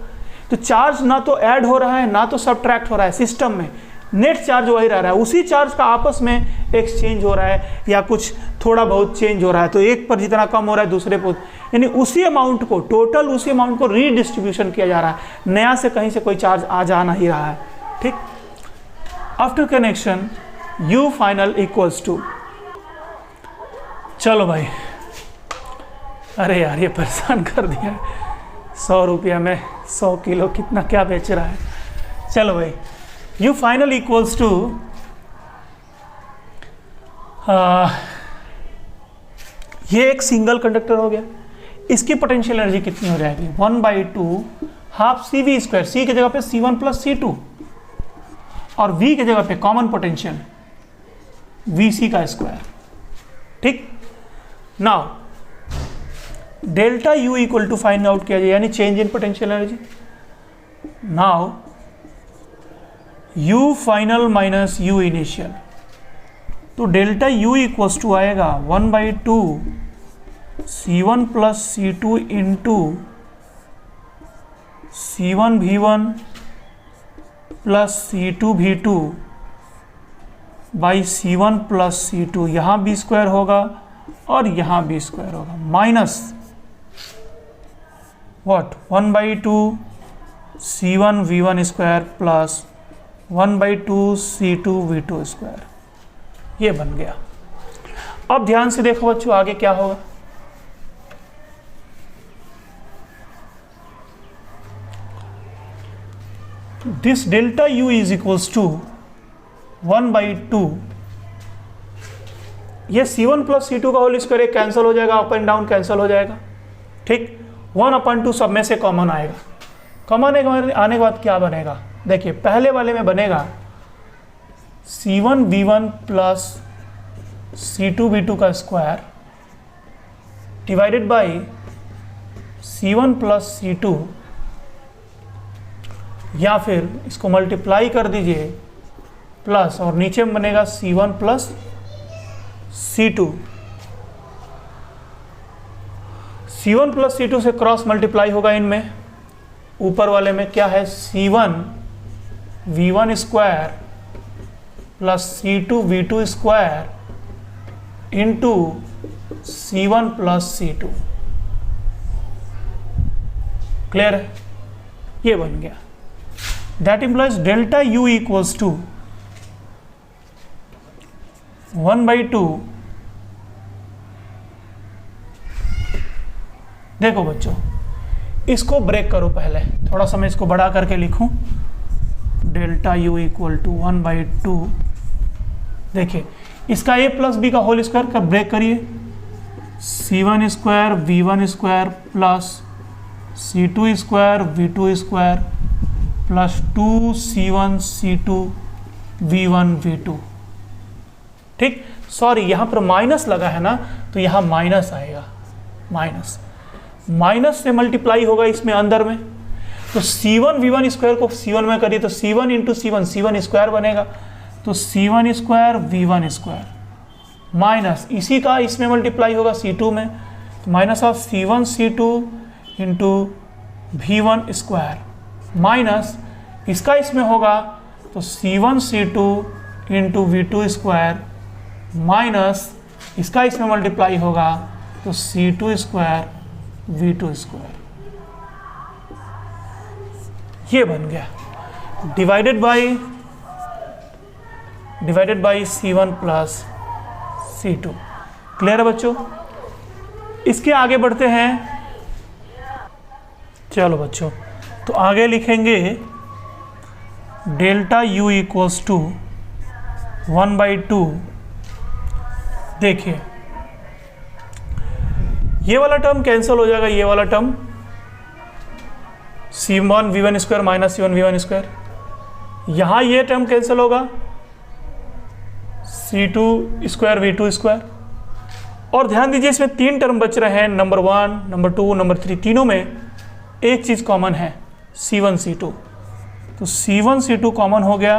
तो चार्ज ना तो ऐड हो रहा है ना तो सबट्रैक्ट हो रहा है, सिस्टम में नेट चार्ज वही रह रहा है। उसी चार्ज का आपस में एक्सचेंज हो रहा है या कुछ थोड़ा बहुत चेंज हो रहा है। तो एक पर जितना कम हो रहा है दूसरे पर, यानी उसी अमाउंट को, टोटल उसी अमाउंट को रीडिस्ट्रीब्यूशन किया जा रहा है, नया से कहीं से कोई चार्ज आ जा नहीं रहा है। ठीक। After connection U final equals to, चलो भाई, अरे यार ये परेशान कर दिया, 100 रुपया में 100 किलो कितना क्या बेच रहा है। चलो भाई, U फाइनल इक्वल्स टू, ये एक सिंगल कंडक्टर हो गया, इसकी पोटेंशियल एनर्जी कितनी हो जाएगी? 1/2 हाफ CV स्क्वायर, C की जगह पे C1 प्लस C2 और V की जगह पे कॉमन पोटेंशियल VC का स्क्वायर। ठीक। Now delta U equal to find out किया जाए, यानी change in potential energy. Now U final minus U initial, तो डेल्टा U इक्वल्स टू आएगा 1/2 C1 plus C2 into C1 V1 plus C2 V2 by C1 plus C2, यहाँ B square होगा और यहाँ B square होगा, minus what 1/2 C1 V1 square plus 1/2 C2 V2 square. ये बन गया। अब ध्यान से देखो बच्चों, आगे क्या होगा। This delta U is equals to 1/2, ये C1 प्लस C2 का होल स्क्वायर कैंसिल हो जाएगा, अप एंड डाउन कैंसिल हो जाएगा। ठीक। 1/2 सब में से कॉमन आएगा। कॉमन आने के बाद क्या बनेगा? देखिए, पहले वाले में बनेगा C1 V1 plus C2 V2 का square divided by C1 plus C2, या फिर इसको मल्टीप्लाई कर दीजिए प्लस, और नीचे में बनेगा C1 plus C2। C1 plus C2 से क्रॉस मल्टीप्लाई होगा इनमें। ऊपर वाले में क्या है? C1 V1 square plus C2 V2 square into C1 plus C2। Clear है? ये बन गया। That implies delta U equals to 1/2। देखो बच्चों, इसको ब्रेक करो, पहले थोड़ा सा मैं इसको बड़ा करके लिखूं। डेल्टा U इक्वल टू 1/2, देखिए इसका A प्लस B का होल स्क्वायर का ब्रेक करिए, C1 square V1 square plus C2 square V2 square plus 2C1 C2 V1 V2। ठीक। सॉरी, यहाँ पर माइनस लगा है ना, तो यहाँ माइनस आएगा, माइनस से मल्टीप्लाई होगा इसमें अंदर में। तो C1 V1 स्क्वायर को C1 में करिए तो C1 इंटू C1 स्क्वायर बनेगा, तो C1 square V1 square minus इसी का इसमें मल्टीप्लाई होगा C2 में, तो minus of C1 C2 into V1 square minus इसका इसमें होगा तो C1 C2 into V2 square minus इसका इसमें मल्टीप्लाई होगा तो C2 स्क्वायर V2 स्क्वायर। ये बन गया divided by C1 plus C2। Clear है बच्चों? इसके आगे बढ़ते हैं। चलो बच्चों, तो आगे लिखेंगे डेल्टा U इक्वल्स टू 1/2। देखिए ये वाला टर्म कैंसिल हो जाएगा, ये वाला term C1 V1 square minus C1 V1 square, यहाँ ये टर्म कैंसिल होगा C2 स्क्वायर V2 स्क्वायर। और ध्यान दीजिए इसमें 3 टर्म बच रहे हैं, नंबर 1, नंबर 2, नंबर 3, तीनों में एक चीज़ कॉमन है, C1 C2। तो C1 C2 कॉमन हो गया,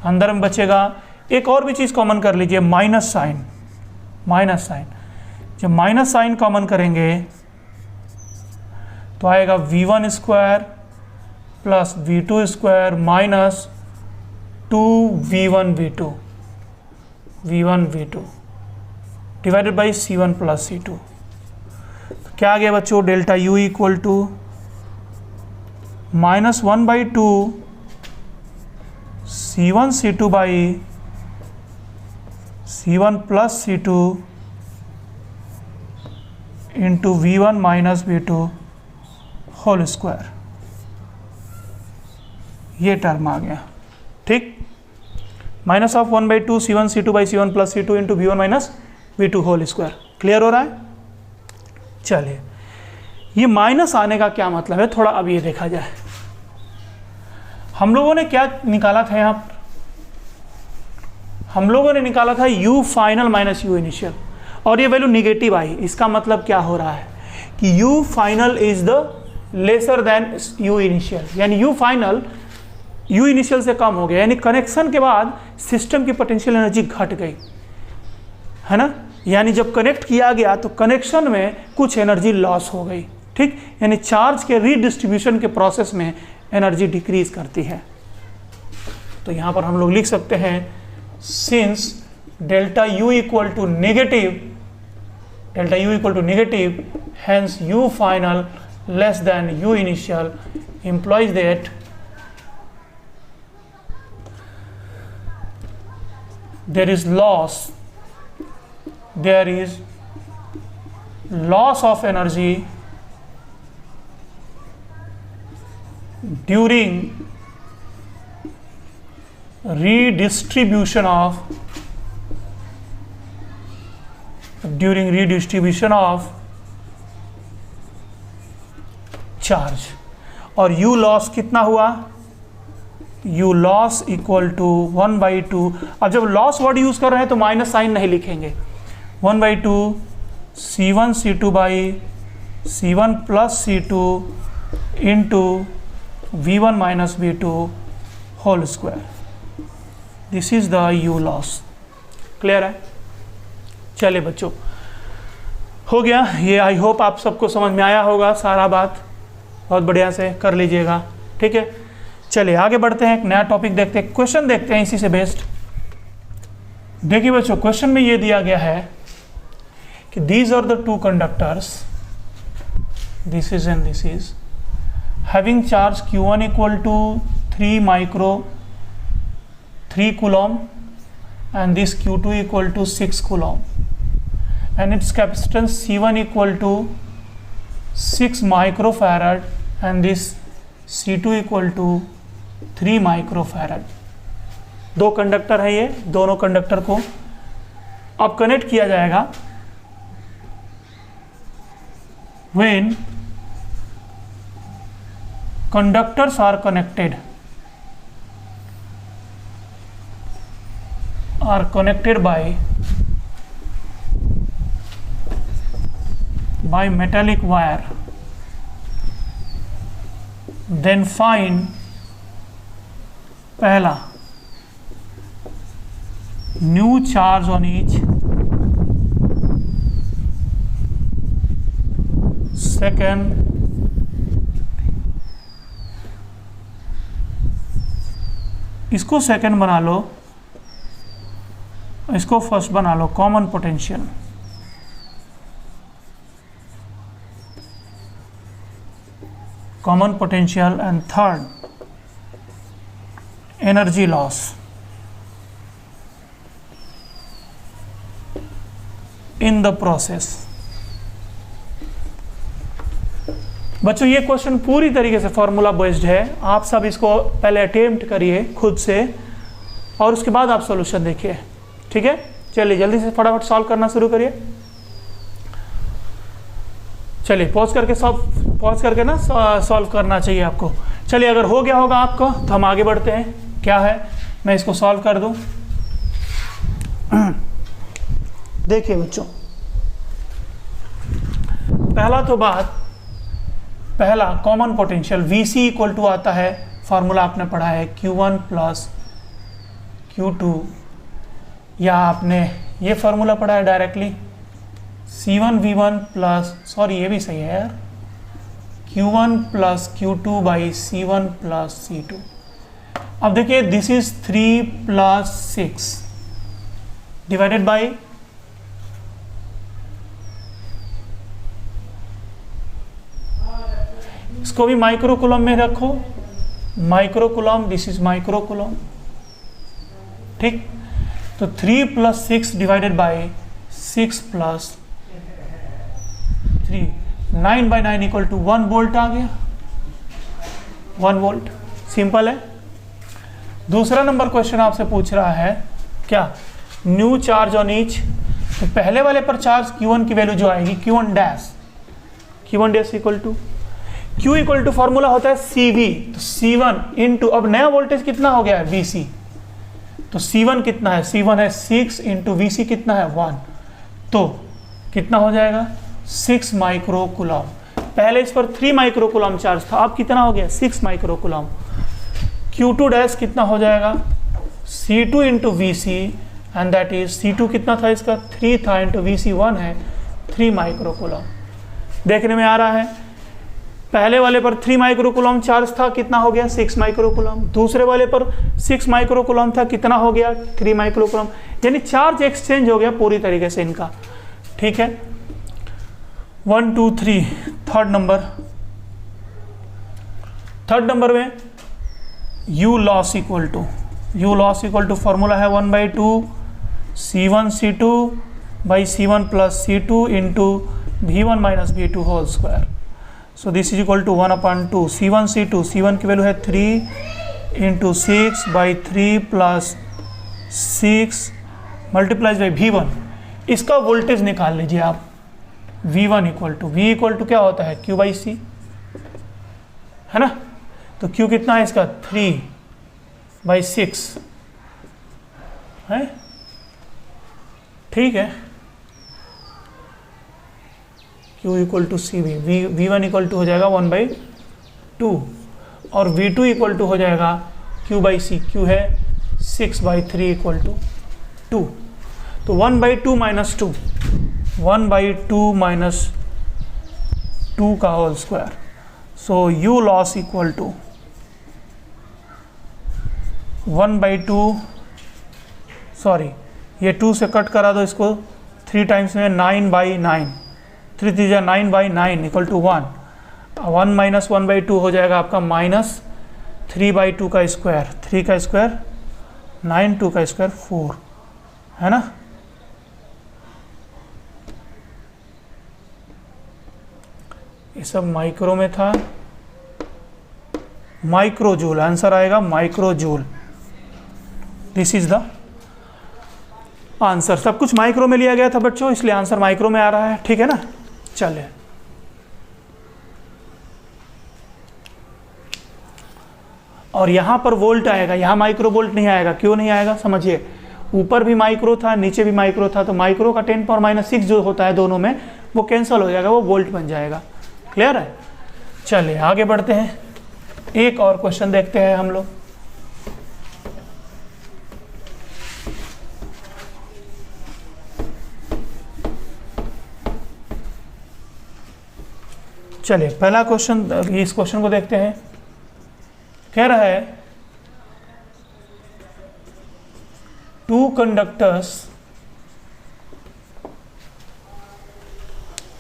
अंदर में बचेगा। एक और भी चीज़ कॉमन कर लीजिए, माइनस साइन। माइनस साइन, जब माइनस साइन कॉमन करेंगे तो आएगा V1 square plus V2 square minus 2V1 V2 divided by C1 plus C2। तो क्या आ गया बच्चों, delta U equal to -1/2 C1 C2 by C1 plus C2 into V1 minus V2 whole square. ये term आ गया, ठीक। Minus of 1/2 C1 C2 by C1 plus C2 into V1 minus V2 whole square. Clear हो रहा है? चलिए, ये minus आने का क्या मतलब है, थोड़ा अब ये देखा जाए। हम लोगों ने क्या निकाला था यहाँ पर? हम लोगों ने निकाला था U final minus U initial, और ये वैल्यू निगेटिव आई। इसका मतलब क्या हो रहा है कि U final is the lesser than U initial, यानी U फाइनल U इनिशियल से कम हो गया, यानी कनेक्शन के बाद सिस्टम की पोटेंशियल एनर्जी घट गई, है ना। यानी जब कनेक्ट किया गया तो कनेक्शन में कुछ एनर्जी लॉस हो गई, ठीक। यानी चार्ज के रीडिस्ट्रीब्यूशन के प्रोसेस में एनर्जी डिक्रीज करती है। तो यहाँ पर हम लोग लिख सकते हैं, since delta U equal to negative, hence U final less than U initial implies that there is loss of energy during redistribution of charge. और U लॉस कितना हुआ, U लॉस इक्वल टू 1/2। अब जब लॉस वर्ड यूज कर रहे हैं तो minus sign नहीं लिखेंगे, 1/2 C1 C2 by C1 plus C2 into V1 minus V2 whole square. This is the U loss. Clear है? चलिए बच्चों, हो गया ये। आई होप आप सबको समझ में आया होगा सारा बात, बहुत बढ़िया से कर लीजिएगा, ठीक है। चलिए आगे बढ़ते हैं, एक नया टॉपिक देखते हैं, क्वेश्चन देखते हैं इसी से बेस्ड। देखिए बच्चों, क्वेश्चन में ये दिया गया है कि these are the two conductors, this is and this is, having charge Q1 equal to 3 coulomb and this Q2 equal to 6 coulomb, and its capacitance C1 equal to 6 microfarad and this C2 equal to 3 microfarad। दो conductor है, ये दोनों conductor को अब connect किया जाएगा। when conductors are connected by metallic wire, then find, पहला, new charge on each, second, इसको सेकंड बना लो, इसको फर्स्ट बना लो, common potential. Common potential and third, energy loss in the process. बच्चों ये क्वेश्चन पूरी तरीके से फॉर्मूला बेस्ड है, आप सब इसको पहले अटेम्प्ट करिए खुद से और उसके बाद आप सॉल्यूशन देखिए, ठीक है। चलिए जल्दी से फटाफट सॉल्व करना शुरू करिए। चलिए पॉज करके ना सॉल्व करना चाहिए आपको। चलिए अगर हो गया होगा आपको तो हम आगे बढ़ते हैं। क्या है, मैं इसको सॉल्व कर दूं। देखिए बच्चों, पहला common potential VC equal to आता है, फार्मूला आपने पढ़ा है Q1 प्लस Q2, या आपने ये फार्मूला पढ़ा है डायरेक्टली C1V1 प्लस, सॉरी ये भी सही है यार, Q1 plus Q2 by C1 plus C2। अब देखिए this is 3 plus 6 divided by इसको भी माइक्रोकूलम में रखो, माइक्रोकूलम, दिस इज माइक्रोकूलम, ठीक। तो 3 plus 6 divided by 6 plus 3, 9 by 9 equal to 1 volt आ गया, 1 वोल्ट। सिंपल है। दूसरा नंबर क्वेश्चन आपसे पूछ रहा है क्या, न्यू चार्ज ऑन ईच। तो पहले वाले पर चार्ज Q1 की वैल्यू जो आएगी Q1 dash equal to Q equal to formula होता है CV, तो C1 इंटू, अब नया वोल्टेज कितना हो गया है VC, तो C1 कितना है, C1 है 6 इंटू VC कितना है 1, तो कितना हो जाएगा 6 माइक्रोकूलम। पहले इस पर 3 माइक्रोकूलम चार्ज था, अब कितना हो गया 6 माइक्रोकूलम। Q2 डैश कितना हो जाएगा C2 into VC, and that is C2 कितना था इसका 3 था, इंटू VC 1 है 3 माइक्रोकूलम। देखने में आ रहा है, पहले वाले पर 3 माइक्रोकूलम चार्ज था, कितना हो गया 6 माइक्रोकूलम। दूसरे वाले पर 6 माइक्रोकूलम था, कितना हो गया 3 माइक्रोकूलम। यानी चार्ज एक्सचेंज हो गया पूरी तरीके से इनका, ठीक है। 1 2 3 थर्ड नंबर में U loss equal to formula है 1/2 C1 C2 by C1 plus C2 into V1 minus V2 whole square. So this is equal to 1/2 C1 C2, C1 की वैल्यू है 3 into 6 by 3 plus 6 multiplies by V1। इसका voltage निकाल लीजिए आप, V1 equal to क्या होता है Q by C, है ना। तो Q कितना है इसका 3/6 है, ठीक है। Q equal to CV, V1 equal to हो जाएगा 1/2 और V2 इक्वल टू हो जाएगा Q बाई C, Q है 6/3 इक्वल टू 2, तो 1/2 माइनस 2, 1/2 माइनस 2 का whole square. So U loss equal to 1/2, sorry ये 2 से कट करा दो इसको, 3 टाइम्स में 9/9, 3 3 9/9 इक्वल टू 1, 1 माइनस 1/2 हो जाएगा आपका माइनस 3/2 का स्क्वायर, 3 का स्क्वायर 9, 2 का स्क्वायर 4, है ना। ये सब माइक्रो में था, माइक्रोजूल आंसर आएगा, माइक्रोजूल। This is the answer. सब कुछ माइक्रो में लिया गया था बच्चों, इसलिए आंसर माइक्रो में आ रहा है, ठीक है ना। चलिए और यहाँ पर वोल्ट आएगा, यहाँ माइक्रो वोल्ट नहीं आएगा। क्यों नहीं आएगा समझिए, ऊपर भी माइक्रो था नीचे भी माइक्रो था, तो माइक्रो का 10⁻⁻6 जो होता है दोनों में वो कैंसिल हो जाएगा, वो वोल्ट बन जाएगा। क्लियर है। चलिए आगे बढ़ते हैं, एक और क्वेश्चन देखते हैं हम लोग। चलिए पहला क्वेश्चन, इस क्वेश्चन को देखते हैं। कह रहा है 2 कंडक्टर्स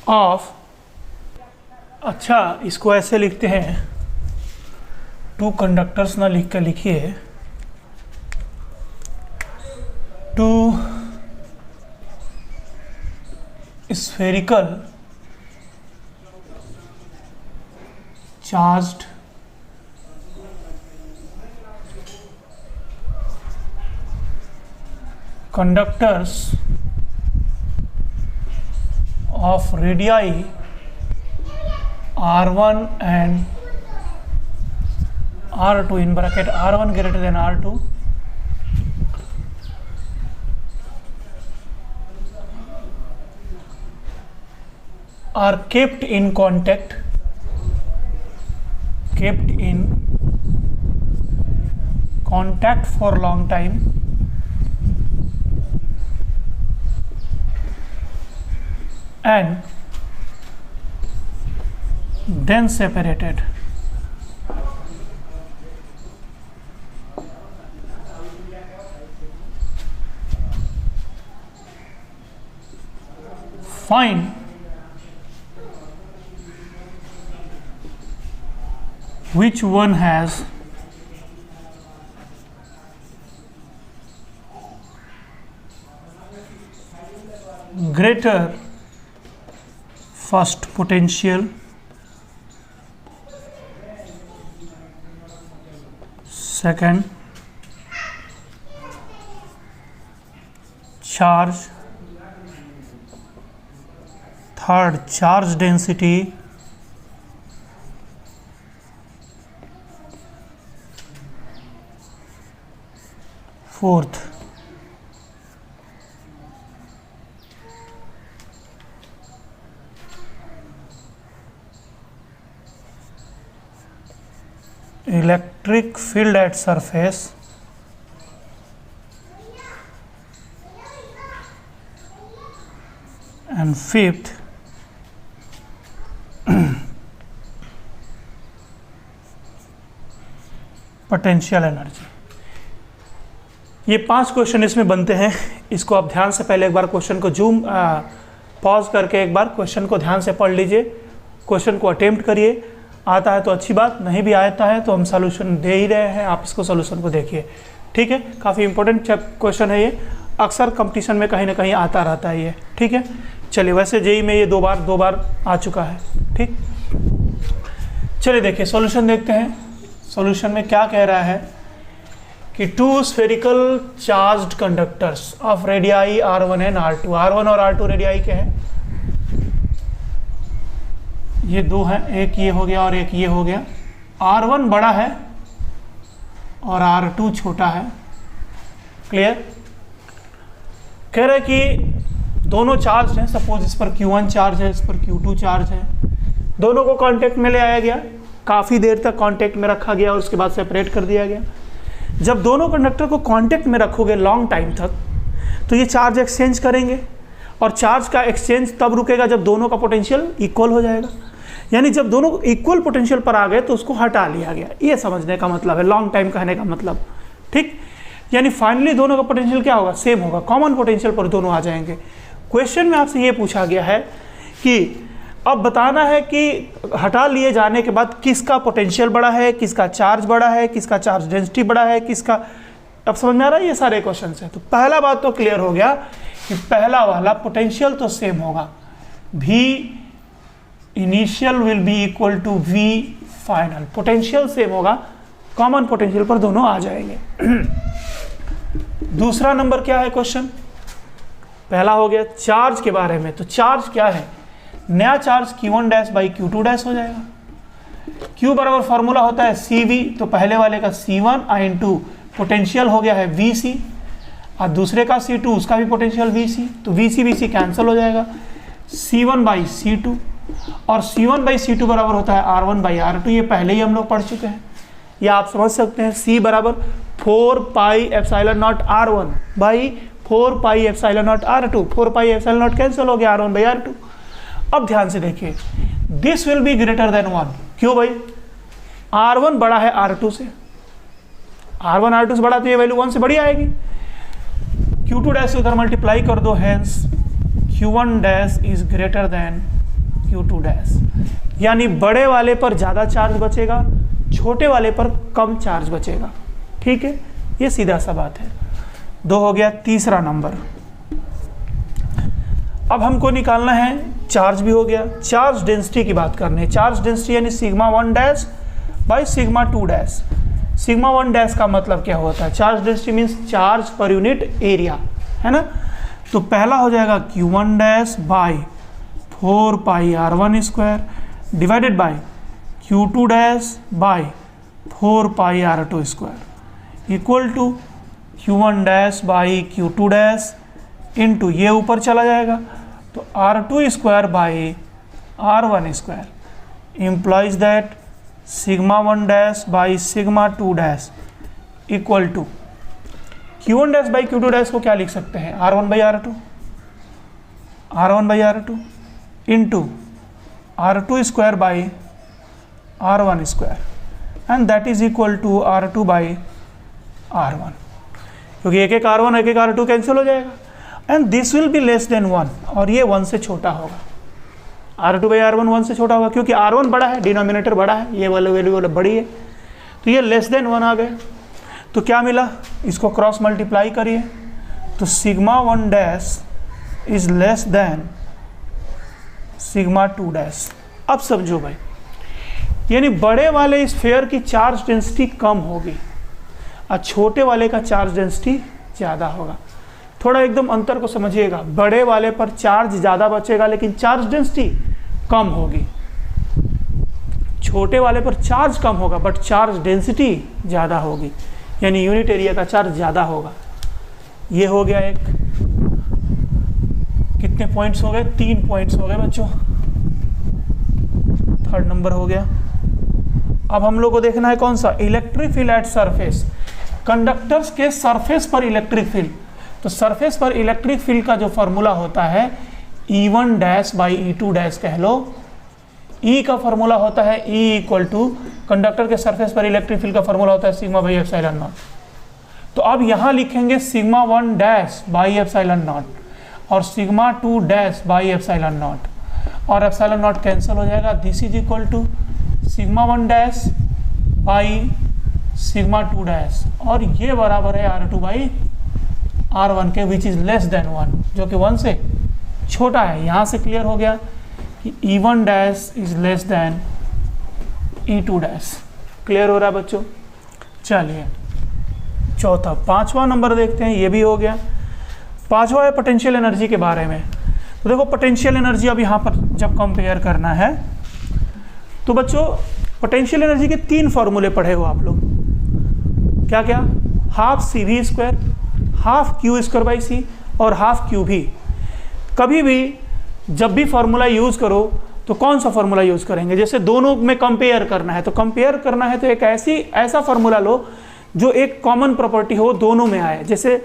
ऑफ, अच्छा इसको ऐसे लिखते हैं, 2 कंडक्टर्स ना लिख कर लिखिए, 2 spherical charged conductors of radii R1 and R2 in bracket R1 greater than R2 are kept in contact for long time and then separated. Find which one has greater first potential, second charge, third charge density, fourth electric field at surface, and fifth potential energy. ये 5 question इसमें बनते हैं। इसको आप ध्यान से पहले एक बार क्वेश्चन को पॉज करके एक बार क्वेश्चन को ध्यान से पढ़ लीजिए, क्वेश्चन को अटेम्प्ट करिए। आता है तो अच्छी बात, नहीं भी आता है तो हम सॉल्यूशन दे ही रहे हैं, आप इसको सॉल्यूशन को देखिए। ठीक है, काफ़ी इंपॉर्टेंट क्वेश्चन है ये, अक्सर कंपटीशन में कहीं ना कहीं आता रहता है ये। ठीक है, चलिए, वैसे जेई में ये दो बार आ चुका है। ठीक, चलिए देखिए सॉल्यूशन देखते हैं। सॉल्यूशन में क्या कह रहा है कि 2 spherical charged conductors of radii R1 and R2, R1 और R2 रेडियाई के हैं, ये 2 हैं, एक ये हो गया और एक ये हो गया। R1 बड़ा है और R2 छोटा है। क्लियर? कह रहे कि दोनों चार्ज हैं, सपोज इस पर Q1 चार्ज है, इस पर Q2 चार्ज है, दोनों को कांटेक्ट में ले आया गया, काफ़ी देर तक कांटेक्ट में रखा गया और उसके बाद सेपरेट कर दिया गया। जब दोनों कंडक्टर को कांटेक्ट में रखोगे लॉन्ग टाइम तक तो ये चार्ज एक्सचेंज करेंगे, और चार्ज का एक्सचेंज तब रुकेगा जब दोनों का पोटेंशियल इक्वल हो जाएगा। यानी जब दोनों इक्वल पोटेंशियल पर आ गए तो उसको हटा लिया गया, ये समझने का मतलब है, लॉन्ग टाइम कहने का मतलब। ठीक, यानी फाइनली दोनों का पोटेंशियल क्या होगा, सेम होगा, कॉमन पोटेंशियल पर दोनों आ जाएंगे। क्वेश्चन में आपसे ये पूछा गया है कि अब बताना है कि हटा लिए जाने के बाद किसका पोटेंशियल बड़ा है, किसका चार्ज बड़ा है, किसका चार्ज डेंसिटी बड़ा है, किसका, अब समझ में आ रहा है ये सारे क्वेश्चन है। तो पहला बात तो क्लियर हो गया कि पहला वाला पोटेंशियल तो सेम होगा, V initial will be equal to V final, potential same होगा, कॉमन पोटेंशियल पर दोनों आ जाएंगे। दूसरा नंबर क्या है क्वेश्चन, पहला हो गया चार्ज के बारे में। तो चार्ज क्या है, नया charge Q1 dash by Q2 dash हो जाएगा। Q बराबर फॉर्मूला होता है CV, तो पहले वाले का C1 इंटू पोटेंशियल हो गया है VC, और दूसरे का C2, उसका भी पोटेंशियल VC, तो VC कैंसिल हो जाएगा, C1 बाई C2, और C1 बाई C2 बराबर होता है R1 बाई R2, ये पहले ही हम लोग पढ़ चुके हैं। या आप समझ सकते हैं C बराबर 4 pi epsilon not R1 by 4 pi epsilon not R2, 4 pi epsilon naught cancel हो गया, R1 बाई R2। अब ध्यान से देखिए, this will be greater than 1, क्यों भाई, R1 बड़ा है R2 से, R1 R2 से बड़ा तो ये वैल्यू 1 से बड़ी आएगी। Q2 डैश से उधर मल्टीप्लाई कर दो, hence Q1 dash is greater then Q2 dash, यानी बड़े वाले पर ज़्यादा चार्ज बचेगा, छोटे वाले पर कम चार्ज बचेगा। ठीक है, ये सीधा सा बात है। 2 हो गया। तीसरा नंबर, अब हमको निकालना है, चार्ज भी हो गया, चार्ज डेंसिटी की बात करनी है। चार्ज डेंसिटी यानी sigma 1 dash by sigma 2 dash. Sigma 1 dash का मतलब क्या होता है, charge density means charge per unit area, है ना। तो पहला हो जाएगा Q1 dash by 4 pi R1 square divided by Q2 dash by 4 pi R2 square equal to Q1 dash by Q2 dash into ये ऊपर चला जाएगा तो R2 square by R1 square implies that sigma 1 dash by sigma 2 dash equal to Q1 dash by Q2 dash को क्या लिख सकते हैं, R1 by R2 into R2 square by R1 square and that is equal to R2 by R1, क्योंकि एक एक R1 एक एक R2 कैंसिल हो जाएगा and this will be less than 1 और ये 1 से छोटा होगा। R2 बाई R1 1 से छोटा होगा क्योंकि R1 बड़ा है, डिनोमिनेटर बड़ा है, ये वाला वैल्यू बड़ी है, तो ये लेस देन 1 आ गया। तो क्या मिला, इसको क्रॉस मल्टीप्लाई करिए तो sigma 1 dash is less than sigma 2 dash. अब समझो भाई, यानी बड़े वाले स्फीयर की चार्ज डेंसिटी कम होगी और छोटे वाले का चार्ज डेंसिटी ज़्यादा होगा। थोड़ा एकदम अंतर को समझिएगा, बड़े वाले पर चार्ज ज़्यादा बचेगा लेकिन चार्ज डेंसिटी कम होगी, छोटे वाले पर चार्ज कम होगा बट चार्ज डेंसिटी ज़्यादा होगी, यानी यूनिट एरिया का चार्ज ज़्यादा होगा। ये हो गया एक, कितने पॉइंट्स हो गए, 3 पॉइंट्स हो गए बच्चों, थर्ड नंबर हो गया। अब हम लोग को देखना है कौन सा, electric field at surface, conductors के सरफेस पर इलेक्ट्रिक फील्ड। तो सरफेस पर इलेक्ट्रिक फील्ड का जो फॉर्मूला होता है E1 dash by E2 dash कह लो, E का फॉर्मूला होता है E इक्वल टू कंडक्टर के सरफेस पर इलेक्ट्रिक फील्ड का फॉर्मूला होता है सिग्मा बाई एप्सिलॉन नॉट। तो अब यहाँ लिखेंगे sigma 1 dash by epsilon naught और sigma 2 dash by epsilon naught और एप्सिलॉन नॉट कैंसिल हो जाएगा। This is equal to sigma 1 dash by sigma 2 dash और ये बराबर है R2 बाई R1 के, विच इज लेस देन 1, जो कि 1 से छोटा है। यहाँ से क्लियर हो गया कि E1 dash is less than E2 dash. Clear हो रहा है बच्चों। चलिए चौथा, 5वां नंबर देखते हैं, ये भी हो गया। 5वां है पोटेंशियल एनर्जी के बारे में। तो देखो पोटेंशियल एनर्जी अब यहाँ पर जब कंपेयर करना है तो बच्चों पोटेंशियल एनर्जी के 3 फॉर्मूले पढ़े हो आप लोग, क्या क्या, half CV square, half Q square by C और हाफ QV। कभी भी जब भी फॉर्मूला यूज़ करो तो कौन सा फॉर्मूला यूज़ करेंगे, जैसे दोनों में कंपेयर करना है, तो कंपेयर करना है तो एक ऐसा फॉर्मूला लो जो एक कॉमन प्रॉपर्टी हो, दोनों में आए। जैसे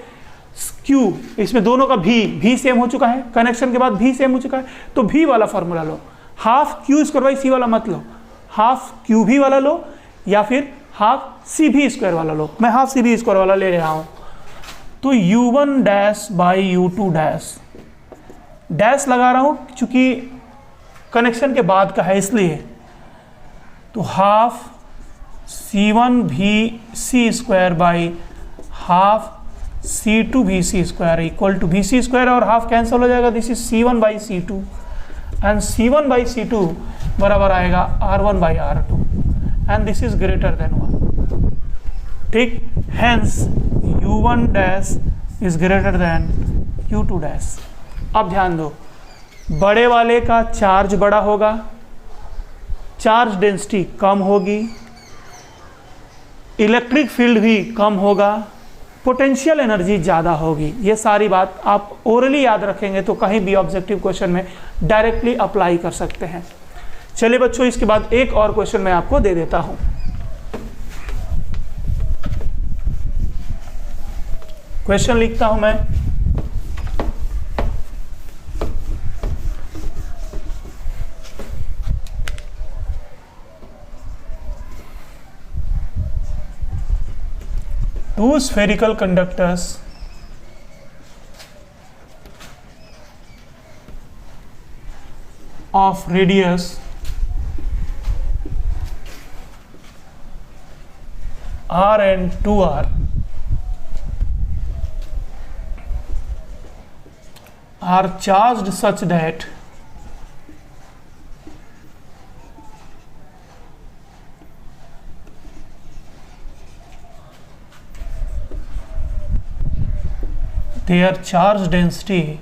Q, इसमें दोनों का V सेम हो चुका है, कनेक्शन के बाद V सेम हो चुका है, तो V वाला formula low. Half Q square by C वाला मत लो, हाफ QV वाला लो या फिर हाफ CV स्क्वायर वाला लो। मैं हाफ CV स्क्वायर वाला ले रहा हूँ। तो U1 dash by U2 dash लगा रहा हूँ चूंकि कनेक्शन के बाद का है इसलिए, तो half C1 VC square by half C2 VC square equal to VC square और हाफ कैंसिल हो जाएगा। This is C1 by C2 and C1 by C2 बराबर आएगा R1 by R2 and this is greater than 1। ठीक, hence U1 dash is greater than U2 dash. अब ध्यान दो, बड़े वाले का चार्ज बड़ा होगा, चार्ज डेंसिटी कम होगी, इलेक्ट्रिक फील्ड भी कम होगा, पोटेंशियल एनर्जी ज़्यादा होगी। ये सारी बात आप ओरली याद रखेंगे तो कहीं भी ऑब्जेक्टिव क्वेश्चन में डायरेक्टली अप्लाई कर सकते हैं। चलिए बच्चों, इसके बाद एक और क्वेश्चन मैं आपको दे देता हूं। क्वेश्चन लिखता हूं मैं, two spherical conductors of radius r and 2r are charged such that their charge density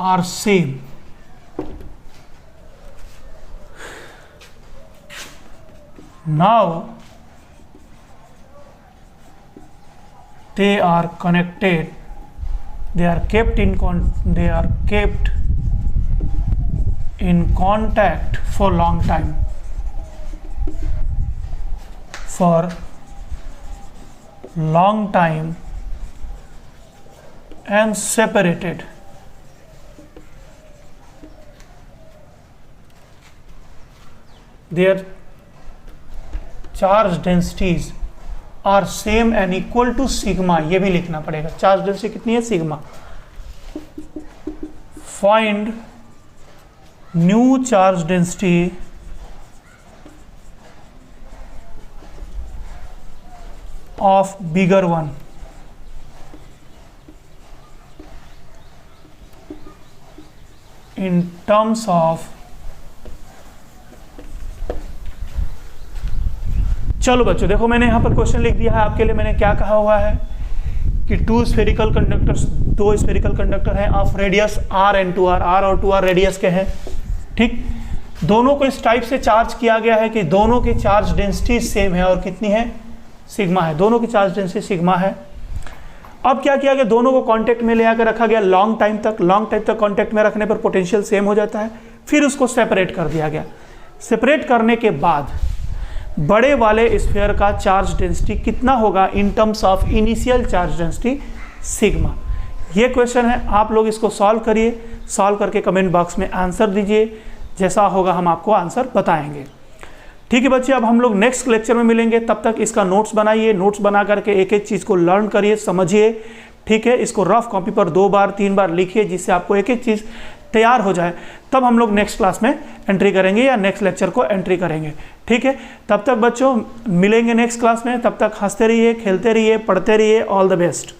are same. Now they are connected, they are kept in contact for long time, and separated. Their charge densities are same and equal to sigma. ये भी लिखना पड़ेगा, charge density कितनी है, sigma. Find new charge density of bigger one. In terms of, चलो बच्चों देखो मैंने यहाँ पर क्वेश्चन लिख दिया है आपके लिए. मैंने क्या कहा हुआ है कि दो स्फेरिकल कंडक्टर हैं of radius r and 2r. r और 2r रेडियस के हैं. ठीक, दोनों को इस टाइप से चार्ज किया गया है कि दोनों की चार्ज डेंसिटी सेम है और कितनी है, सिग्मा है. दोनों की चार्ज डेंसिटी सिग्मा है. अब क्या किया गया, दोनों को कांटेक्ट में ले आकर रखा गया लॉन्ग टाइम तक कांटेक्ट में रखने पर पोटेंशियल सेम हो जाता है. फिर उसको सेपरेट कर दिया गया. सेपरेट करने के बाद बड़े वाले स्फीयर का चार्ज डेंसिटी कितना होगा in terms of initial charge density, sigma. ये क्वेश्चन है, आप लोग इसको सॉल्व करिए. सॉल्व करके कमेंट बॉक्स में आंसर दीजिए. जैसा होगा हम आपको आंसर बताएंगे. ठीक है बच्चे, अब हम लोग नेक्स्ट लेक्चर में मिलेंगे. तब तक इसका नोट्स बनाइए. नोट्स बना करके एक एक चीज़ को लर्न करिए, समझिए. ठीक है, इसको रफ कॉपी पर 2 बार 3 बार लिखिए जिससे आपको एक एक चीज़ तैयार हो जाए. तब हम लोग नेक्स्ट क्लास में एंट्री करेंगे या नेक्स्ट लेक्चर को एंट्री करेंगे. ठीक है, तब तक बच्चों मिलेंगे नेक्स्ट क्लास में. तब तक हंसते रहिए, खेलते रहिए, पढ़ते रहिए. All the best.